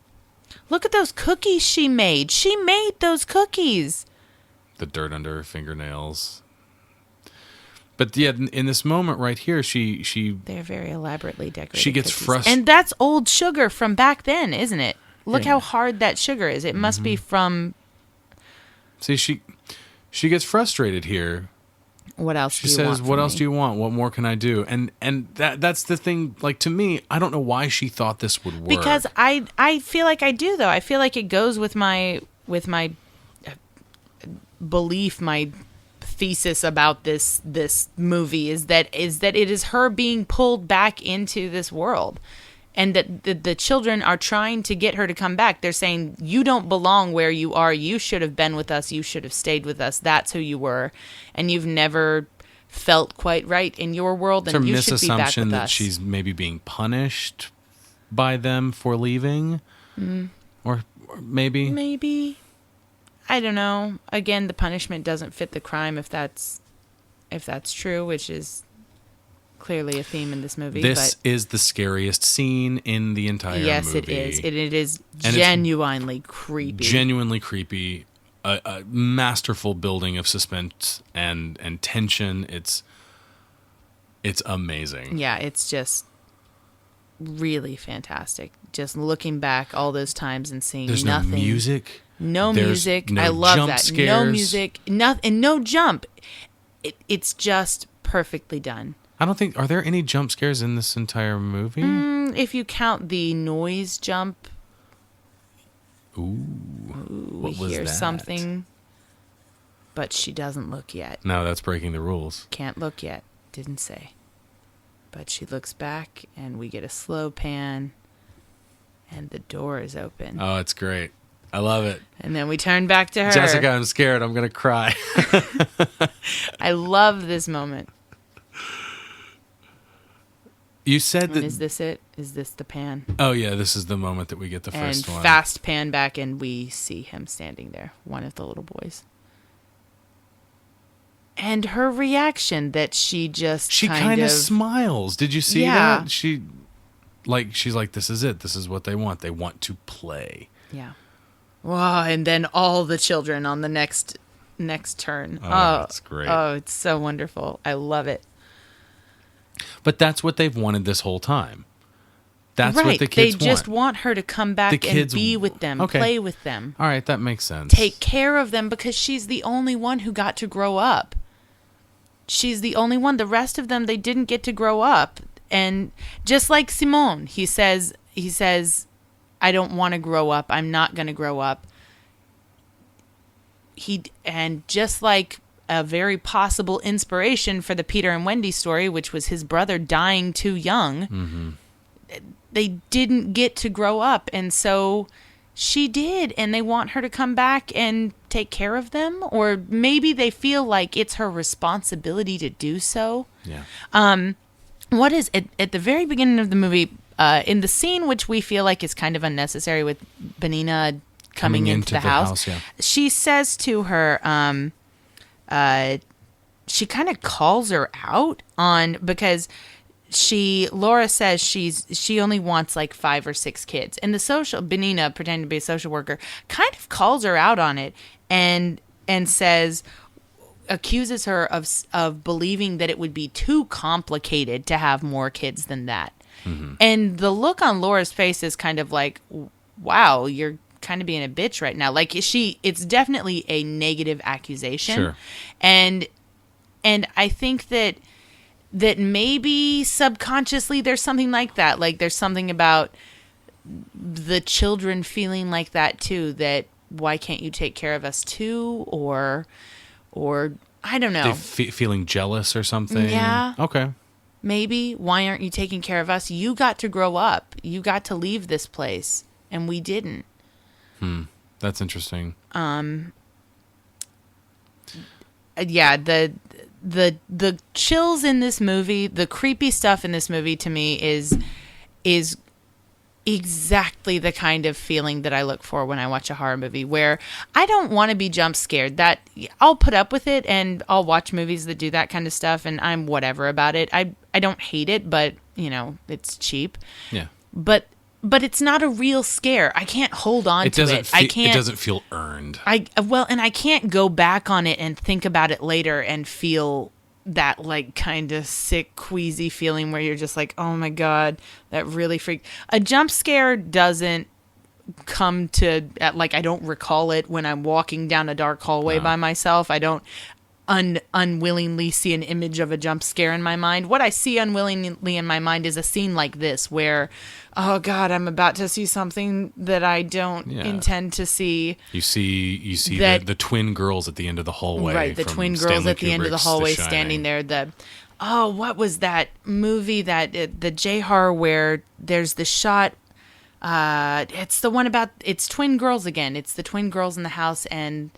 look at those cookies she made. She made those cookies. The dirt under her fingernails. But yeah, in this moment right here, they're very elaborately decorated. She gets frustrated, and that's old sugar from back then, isn't it? Look how hard that sugar is. It must be from. See, she gets frustrated here. What else? She says, "What else do you want? What more can I do?" And that's the thing. Like, to me, I don't know why she thought this would work. Because I feel like I do, though. I feel like it goes with my belief, my thesis about this movie is that it is her being pulled back into this world, and that the children are trying to get her to come back. They're saying, you don't belong where you are. You should have been with us. You should have stayed with us. That's who you were, and you've never felt quite right in your world, and you should be back with misassumption that us. she's maybe being punished by them for leaving, or maybe. I don't know. Again, the punishment doesn't fit the crime if that's true, which is clearly a theme in this movie. This is the scariest scene in the entire movie. Yes, it is. It is genuinely creepy. Genuinely creepy. A masterful building of suspense and tension. It's amazing. Yeah, it's just really fantastic. Just looking back all those times and seeing There's nothing. no music. No There's music. no I love jump that. scares. No music. And no jump. It's just perfectly done. I don't think. Are there any jump scares in this entire movie? If you count the noise jump, Ooh, we what was hear that? something, but she doesn't look yet. No, that's breaking the rules. Can't look yet. Didn't say. But she looks back, and we get a slow pan, and the door is open. Oh, it's great. I love it. And then we turn back to her. Jessica, I'm scared. I'm gonna cry. I love this moment. You said And that. is this it? Is this the pan? Oh yeah, this is the moment that we get the And first one. fast pan back, and we see him standing there, one of the little boys. And her reaction that she just She kind of smiles. Did you see Yeah. that? She's like, this is it. This is what they want. They want to play. Yeah. Wow, and then all the children on the next turn. Oh, that's great. Oh, it's so wonderful. I love it. But that's what they've wanted this whole time. That's right. what the kids They just want her to come back The kids- and be with them, okay. play with them, All right, that makes sense. take care of them, because she's the only one who got to grow up. She's the only one. The rest of them, they didn't get to grow up. And just like Simone, he says, I don't want to grow up. I'm not going to grow up. And just like a very possible inspiration for the Peter and Wendy story, which was his brother dying too young, they didn't get to grow up. And so she did. And they want her to come back and take care of them. Or maybe they feel like it's her responsibility to do so. Yeah. What is at the very beginning of the movie, in the scene which we feel like is kind of unnecessary with Benina coming into the house, yeah. she says to her, she kind of calls her out because Laura says she only wants like 5 or 6 kids, and Benina, pretending to be a social worker, kind of calls her out on it and accuses her of believing that it would be too complicated to have more kids than that. Mm-hmm. And the look on Laura's face is kind of like, wow, you're kind of being a bitch right now. Like it's definitely a negative accusation. Sure. And I think that maybe subconsciously there's something like that. Like there's something about the children feeling like that too, that why can't you take care of us too? Or I don't know. They feeling jealous or something? Yeah. Okay. Maybe. Why aren't you taking care of us? You got to grow up. You got to leave this place, and we didn't. That's interesting. Yeah, the chills in this movie, the creepy stuff in this movie to me is exactly the kind of feeling that I look for when I watch a horror movie, where I don't want to be jump scared. That I'll put up with it, and I'll watch movies that do that kind of stuff, and I'm whatever about it. I don't hate it, but it's cheap. Yeah. But it's not a real scare. I can't hold on to it. I can't. It doesn't feel earned. And I can't go back on it and think about it later and feel that like kind of sick, queasy feeling where you're just like, oh my God, that really freaked. A jump scare doesn't come to, like, I don't recall it when I'm walking down a dark hallway by myself. I don't unwillingly see an image of a jump scare in my mind. What I see unwillingly in my mind is a scene like this where, oh God, I'm about to see something that I don't intend to see. You see the twin girls at the end of the hallway. Right, the twin girls Stanley at the end of the Kubrick's hallway The standing Shining. there. What was that movie the J-horror where there's the shot, it's the one about, it's twin girls again. It's the twin girls in the house, and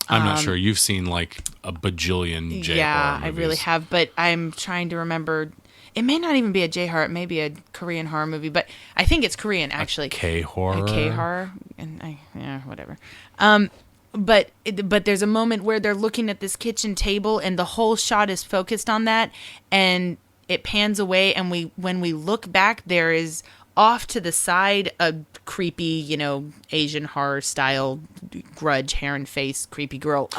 I'm not sure. You've seen like a bajillion J-horror yeah, movies. I really have, but I'm trying to remember. It may not even be a J-horror. It may be a Korean horror movie, but I think it's Korean, actually. K-horror? A K-horror? Yeah, whatever. But there's a moment where they're looking at this kitchen table, and the whole shot is focused on that, and it pans away, and when we look back, there is off to the side, a creepy, Asian horror style grudge, hair and face, creepy girl,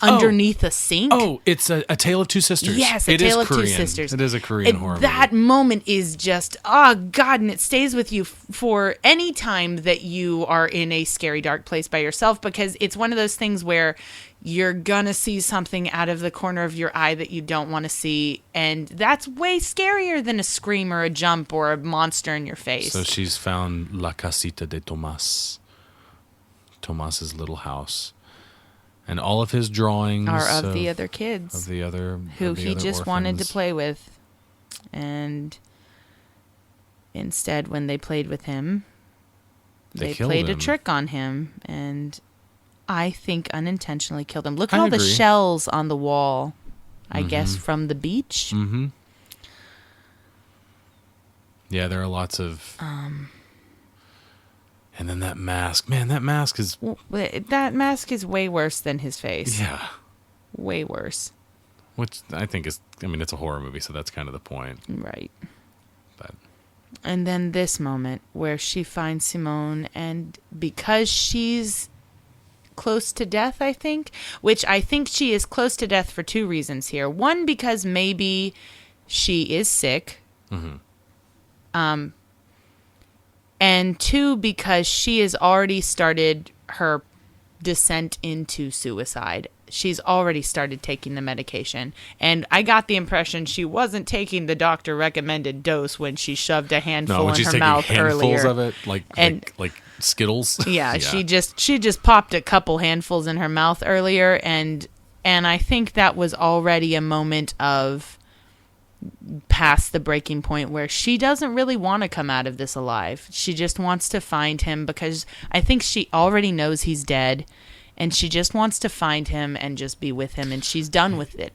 underneath a sink. Oh, it's a Tale of Two Sisters. Yes, it Tale is of Two Korean. Sisters. It is a Korean horror that movie. moment is just, oh God, and it stays with you for any time that you are in a scary, dark place by yourself, because it's one of those things where you're gonna see something out of the corner of your eye that you don't want to see, and that's way scarier than a scream or a jump or a monster in your face. So she's found La Casita de Tomás. Tomás's little house. And all of his drawings are of the other kids. Of the other who of the he other just wanted to orphans. play with. And instead, when they played with him, they killed played him. a trick on him, and I think unintentionally killed him. Look at I all the agree. shells on the wall, I guess, from the beach. Mm-hmm. Yeah, there are lots of... and then that mask. Man, that mask is... That mask is way worse than his face. Yeah. Way worse. Which I think is... I mean, it's a horror movie, so that's kind of the point. Right. But And then this moment where she finds Simone, and because she's close to death, I think, which I think she is close to death for two reasons here. One, because maybe she is sick. Mm-hmm. And two, because she has already started her descent into suicide. She's already started taking the medication. And I got the impression she wasn't taking the doctor recommended dose when she shoved a handful no, when in she's her taking mouth handfuls earlier. of it, like Skittles. Yeah, she just popped a couple handfuls in her mouth earlier, and I think that was already a moment of past the breaking point where she doesn't really want to come out of this alive. She just wants to find him, because I think she already knows he's dead, and she just wants to find him and just be with him, and she's done with it.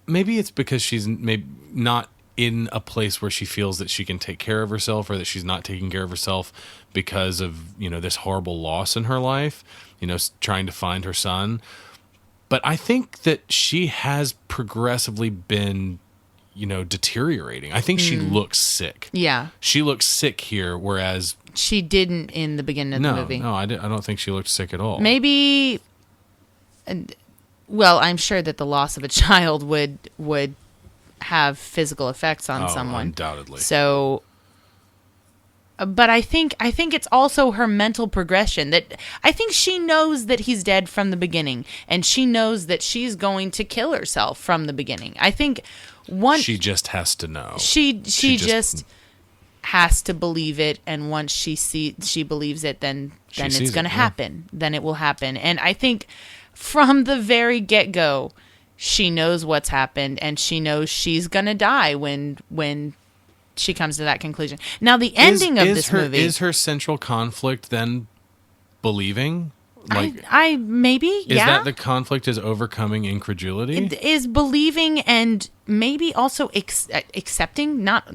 Maybe it's because she's maybe not in a place where she feels that she can take care of herself, or that she's not taking care of herself because of, this horrible loss in her life, trying to find her son. But I think that she has progressively been, deteriorating. I think she looks sick. Yeah. She looks sick here, whereas... She didn't in the beginning of the movie. No, I don't think she looked sick at all. Maybe... Well, I'm sure that the loss of a child would have physical effects on someone. Undoubtedly. So, but I think it's also her mental progression, that I think she knows that he's dead from the beginning, and she knows that she's going to kill herself from the beginning. I think she just has to know. She just has to believe it, and once she believes it, then it's going to happen. Then it will happen. And I think from the very get-go, she knows what's happened, and she knows she's going to die when she comes to that conclusion. Now, the ending of this movie... Is her central conflict then believing? I maybe, Is yeah. that the conflict is overcoming incredulity? It is believing, and maybe also accepting, not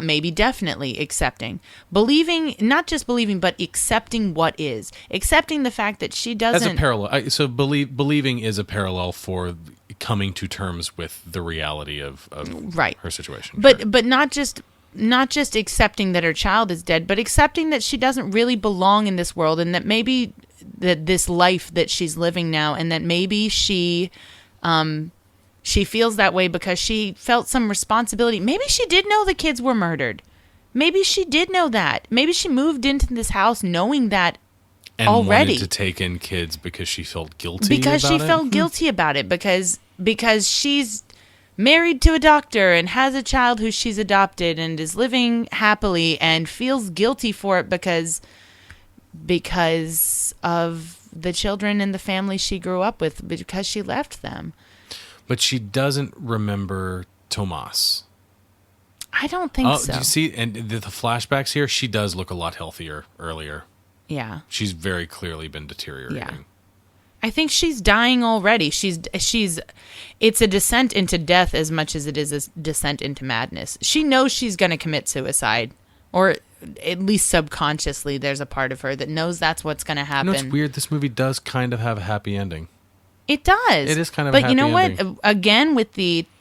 maybe, definitely accepting. Believing, not just believing, but accepting what is. Accepting the fact that she doesn't... As a parallel. So believing is a parallel for coming to terms with the reality of right. her situation. But not just accepting that her child is dead, but accepting that she doesn't really belong in this world, and that maybe that this life that she's living now, and that maybe she feels that way because she felt some responsibility. Maybe she did know the kids were murdered. Maybe she did know that. Maybe she moved into this house knowing that and already. Wanted to take in kids because she felt guilty felt guilty about it, because she's married to a doctor and has a child who she's adopted and is living happily, and feels guilty for it because of the children and the family she grew up with, because she left them. But she doesn't remember Tomás. I don't think so. Do you see, and the flashbacks here, she does look a lot healthier earlier. Yeah. She's very clearly been deteriorating. Yeah. I think she's dying already. It's a descent into death as much as it is a descent into madness. She knows she's going to commit suicide, or at least subconsciously there's a part of her that knows that's what's going to happen. It's weird. This movie does kind of have a happy ending. It does. It is kind of a happy ending. But you know ending. what? Again, with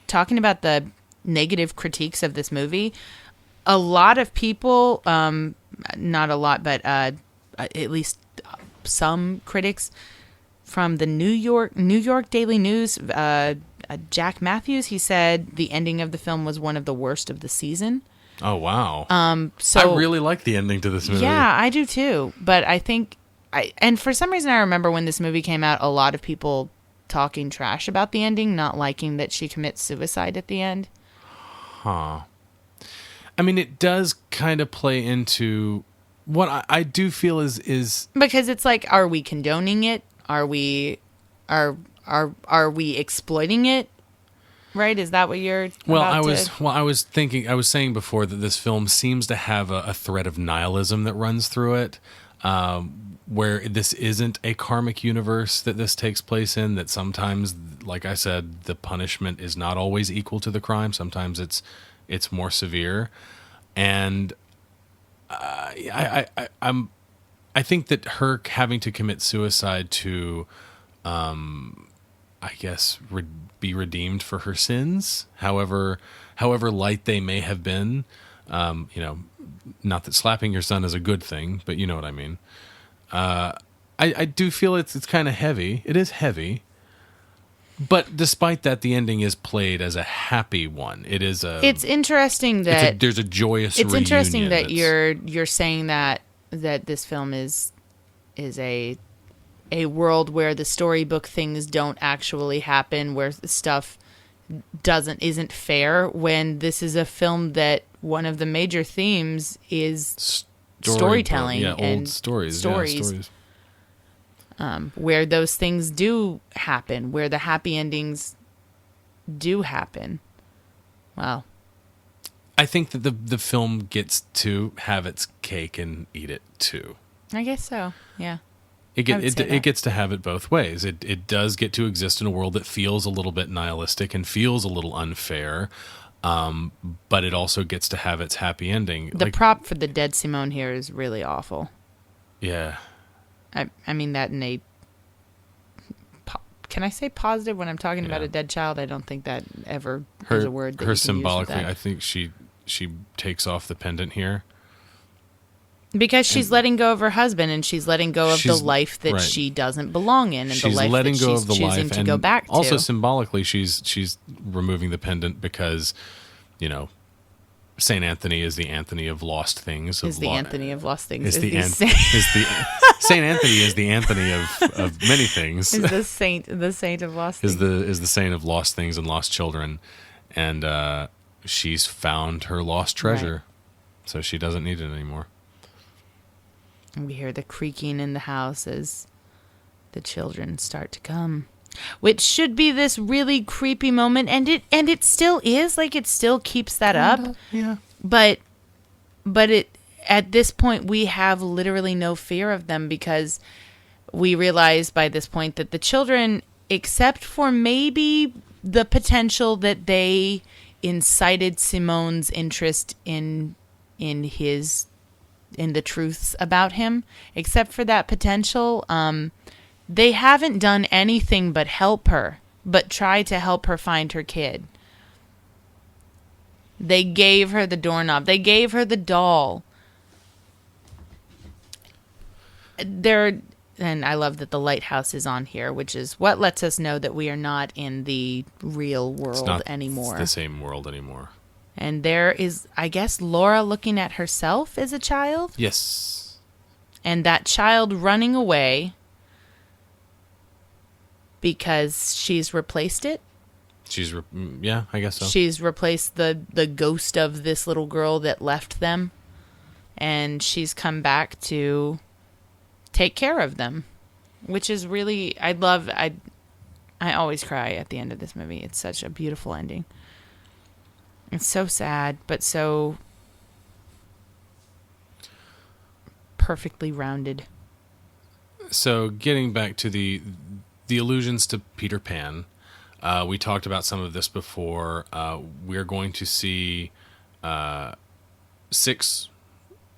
talking about the negative critiques of this movie, a lot of people, not a lot, but at least some critics from the New York Daily News, Jack Matthews, he said the ending of the film was one of the worst of the season. Oh, wow. So I really like the ending to this movie. yeah, I do too. But I think and for some reason I remember when this movie came out, a lot of people talking trash about the ending, not liking that she commits suicide at the end. Huh. I mean, it does kind of play into what I do feel is Because it's like, are we condoning it? Are we exploiting it? Right? Is that what you're I was saying before that this film seems to have a thread of nihilism that runs through it, where this isn't a karmic universe that this takes place in, that sometimes, like I said, the punishment is not always equal to the crime. Sometimes it's more severe. And I think that her having to commit suicide to, I guess, be redeemed for her sins, however light they may have been. Not that slapping your son is a good thing, but you know what I mean. I do feel it's kind of heavy. It is heavy. But despite that, the ending is played as a happy one. It is a. It's interesting that there's a joyous. It's interesting that reunion you're saying that this film is a world where the storybook things don't actually happen, where stuff isn't fair. When this is a film that one of the major themes is storytelling, and old stories. Where those things do happen, where the happy endings do happen. Well, I think that the film gets to have its cake and eat it too. I guess so. Yeah. It gets to have it both ways. It does get to exist in a world that feels a little bit nihilistic and feels a little unfair, but it also gets to have its happy ending. The prop for the dead Simone here is really awful. Yeah. I mean that in a... Can I say positive when I'm talking about a dead child? I don't think that ever is a word that her you can symbolically, use with that. I think she takes off the pendant here. Because she's letting go of her husband, and she's letting go of the life that she doesn't belong in, and she's the life letting that go she's of the choosing life, to and go back to. also symbolically, she's removing the pendant because, Saint Anthony is the Anthony of lost things. Anthony of lost things. Saint Anthony is the Anthony of many things. Is the saint of lost things. Is the saint of lost things and lost children, and she's found her lost treasure, so she doesn't need it anymore. And we hear the creaking in the house as the children start to come, which should be this really creepy moment, and it still is. Like, it still keeps that up. Yeah. But it, at this point, we have literally no fear of them, because we realize by this point that the children, except for maybe the potential that they incited Simone's interest in the truths about him, except for that potential, they haven't done anything but try to help her find her kid. They gave her the doorknob. They gave her the doll. And I love that the lighthouse is on here, which is what lets us know that we are not in the real world anymore. It's the same world anymore. And there is, I guess, Laura looking at herself as a child. Yes. And that child running away because she's replaced it. I guess so. She's replaced the ghost of this little girl that left them. And she's come back to take care of them. Which is really, I always cry at the end of this movie. It's such a beautiful ending. It's so sad, but so perfectly rounded. So getting back to the allusions to Peter Pan, we talked about some of this before. We're going to see 6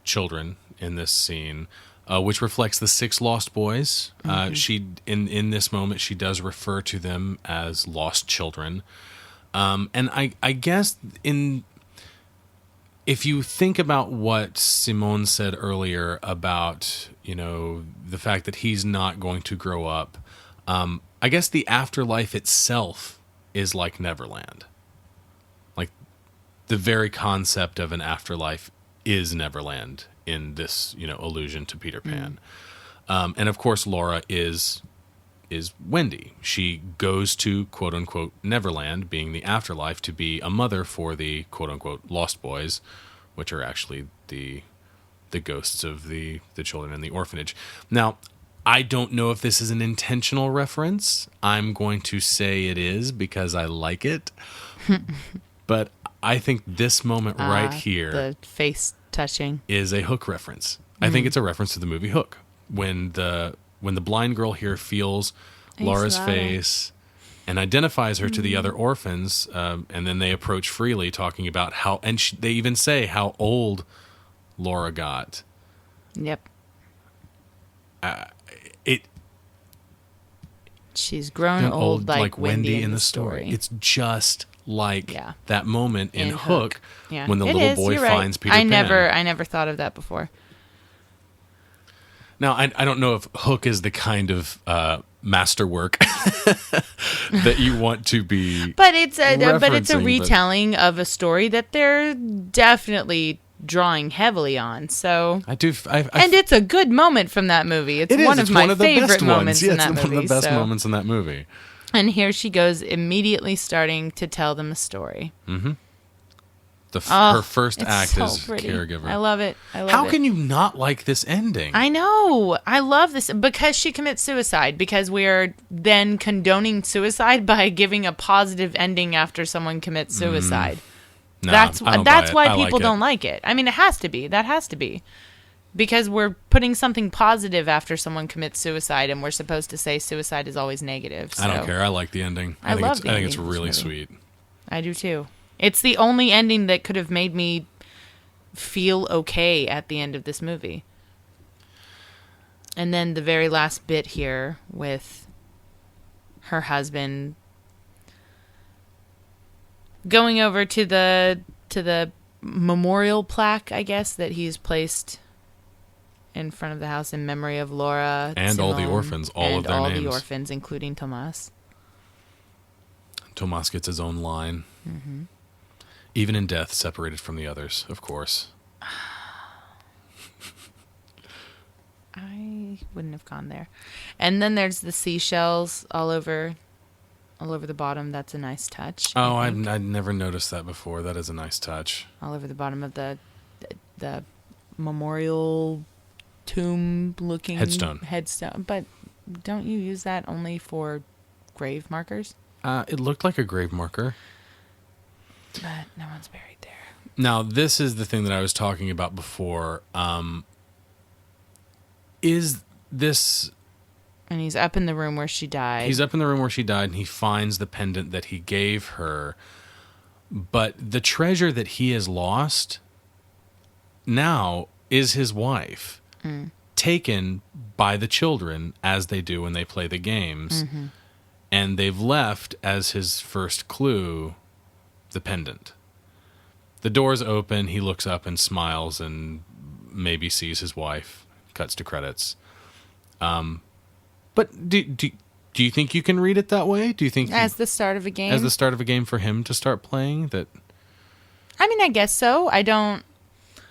children in this scene, which reflects the 6 lost boys. Mm-hmm. She in this moment, she does refer to them as lost children. And I guess if you think about what Simone said earlier about, the fact that he's not going to grow up, I guess the afterlife itself is like Neverland. Like the very concept of an afterlife is Neverland in this, allusion to Peter Pan. And of course, Laura is Wendy. She goes to quote unquote Neverland, being the afterlife, to be a mother for the quote unquote lost boys, which are actually the ghosts of the children in the orphanage. Now, I don't know if this is an intentional reference. I'm going to say it is because I like it. But I think this moment right here, the face touching, is a Hook reference. I think it's a reference to the movie Hook. When the blind girl here feels Laura's face and identifies her to the other orphans, and then they approach freely, talking about how, and they even say how old Laura got. Yep. She's grown old like Wendy in the story. It's just like that moment in Hook Yeah. when the It little is, boy you're right. finds Peter Pan. I never thought of that before. Now, I don't know if Hook is the kind of masterwork that you want to be. But it's a referencing, retelling of a story that they're definitely drawing heavily on. So I do, and it's a good moment from that movie. It's one of my favorite moments in that movie. It's one of the best moments in that movie. And here she goes, immediately starting to tell them a story. Mm-hmm. Her first act so as pretty. caregiver. I love it. How can you not like this ending? I know. I love this because she commits suicide, because we are then condoning suicide by giving a positive ending after someone commits suicide. That's why people don't like it. I mean, it has to be. That has to be. Because we're putting something positive after someone commits suicide, and we're supposed to say suicide is always negative. So. I don't care. I like the ending. I think it's really sweet. I do too. It's the only ending that could have made me feel okay at the end of this movie. And then the very last bit here with her husband going over to the memorial plaque, I guess, that he's placed in front of the house in memory of Laura and Simone, all the orphans, all of their names. All the orphans, including Tomas. Tomas gets his own line. Mm-hmm. Even in death, separated from the others, of course. I wouldn't have gone there. And then there's the seashells all over the bottom. That's a nice touch. Oh, I'd never noticed that before. That is a nice touch. All over the bottom of the memorial tomb-looking headstone. But don't you use that only for grave markers? It looked like a grave marker. But no one's buried there. Now, this is the thing that I was talking about before. Is this... And he's up in the room where she died. He's up in the room where she died, and he finds the pendant that he gave her. But the treasure that he has lost now is his wife, taken by the children, as they do when they play the games. Mm-hmm. And they've left as his first clue the pendant. The door's open. He looks up and smiles and maybe sees his wife. Cuts to credits. But do you think you can read it that way? Do you think as the start of a game? As the start of a game for him to start playing that? I mean, I guess so. I don't.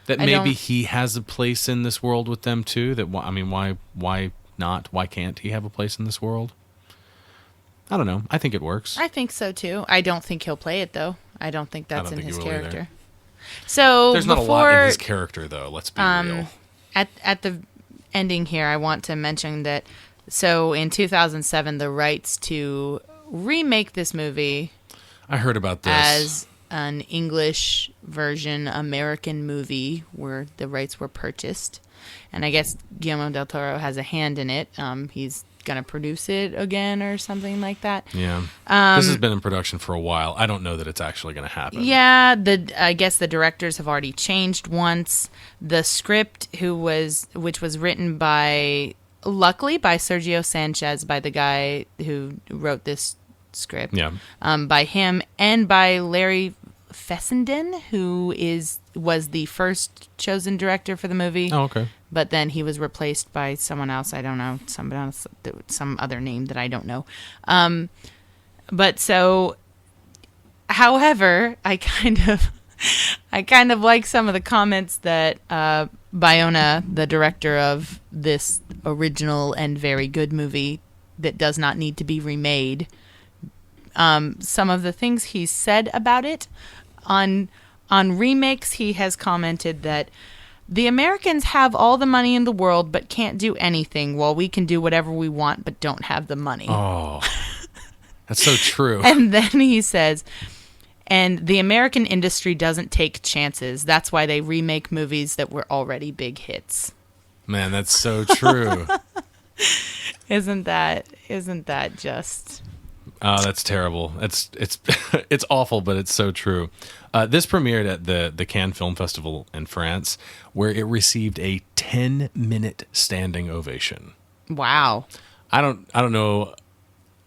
That maybe he has a place in this world with them too. That I mean, why not? Why can't he have a place in this world? I don't know. I think it works. I think so too. I don't think he'll play it though. I don't think that's in his character. So there's not a lot in his character though. Let's be real. At the ending here, I want to mention that. So in 2007, the rights to remake this movie, I heard about this, as an English version American movie, where the rights were purchased, and I guess Guillermo del Toro has a hand in it. He's gonna produce it again or something like that. Yeah, this has been in production for a while. I don't know that it's actually going to happen. Yeah, I guess the directors have already changed once. The script, which was written luckily by Sergio Sanchez, by the guy who wrote this script. Yeah. By him and by Larry Fessenden, who was the first chosen director for the movie. Oh, okay. But then he was replaced by someone else. I don't know, somebody else, some other name that I don't know. But so, however, I kind of like some of the comments that Bayona, the director of this original and very good movie that does not need to be remade, some of the things he said about it on remakes. He has commented that the Americans have all the money in the world but can't do anything, while we can do whatever we want but don't have the money. Oh, that's so true. And then he says, and the American industry doesn't take chances. That's why they remake movies that were already big hits. Man, that's so true. Isn't that just... Oh, that's terrible. It's it's awful, but it's so true. This premiered at the Cannes Film Festival in France, where it received a 10-minute standing ovation. Wow. I don't know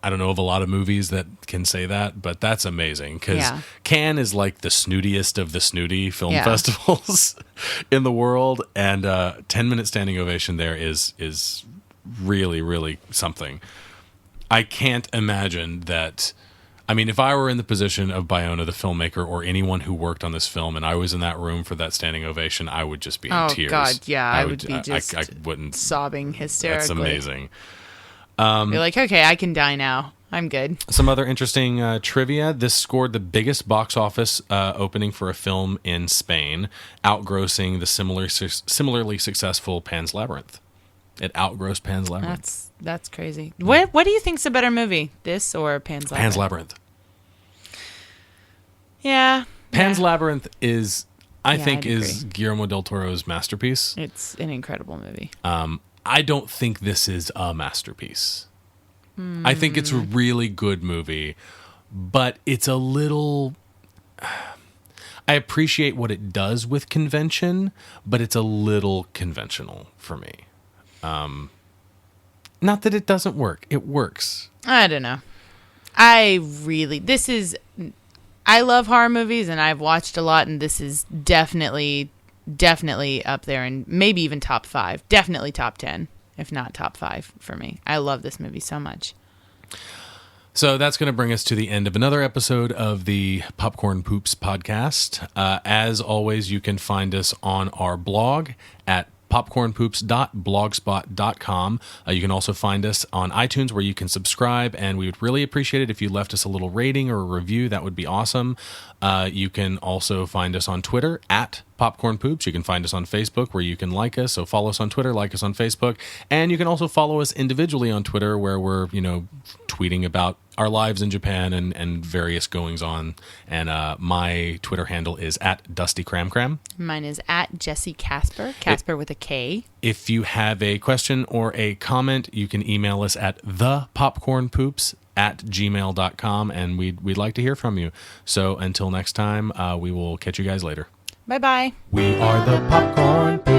of a lot of movies that can say that, but that's amazing, because Cannes is like the snootiest of the snooty film festivals in the world, and 10-minute standing ovation there is really, really something. I can't imagine that. I mean, if I were in the position of Bayona, the filmmaker, or anyone who worked on this film, and I was in that room for that standing ovation, I would just be in tears. Oh, God, yeah. I would be just I wouldn't. Sobbing hysterically. That's amazing. You're like, okay, I can die now. I'm good. Some other interesting trivia. This scored the biggest box office opening for a film in Spain, outgrossing the similarly successful Pan's Labyrinth. It outgrossed Pan's Labyrinth. That's crazy. What do you think's a better movie, this or Pan's Labyrinth? Pan's Labyrinth. Yeah. Pan's Labyrinth is, I think, I'd is agree. Guillermo del Toro's masterpiece. It's an incredible movie. I don't think this is a masterpiece. I think it's a really good movie, but it's a little... I appreciate what it does with convention, but it's a little conventional for me. Not that it doesn't work. It works. I don't know. I love horror movies, and I've watched a lot, and this is definitely up there, and maybe even top 5. Definitely top 10, if not top 5 for me. I love this movie so much. So that's going to bring us to the end of another episode of the Popcorn Poops podcast. As always, you can find us on our blog at popcornpoops.blogspot.com. You can also find us on iTunes, where you can subscribe, and we would really appreciate it if you left us a little rating or a review. That would be awesome. You can also find us on Twitter at Popcorn Poops. You can find us on Facebook, where you can like us. So follow us on Twitter, like us on Facebook, and you can also follow us individually on Twitter, where we're tweeting about our lives in Japan and various goings on. And my Twitter handle is at Dusty Cram Cram. Mine is at Jesse Casper with a K. If you have a question or a comment, you can email us at thepopcornpoops@gmail.com, and we'd like to hear from you. So until next time, we will catch you guys later. Bye-bye. We are the Popcorn Poops.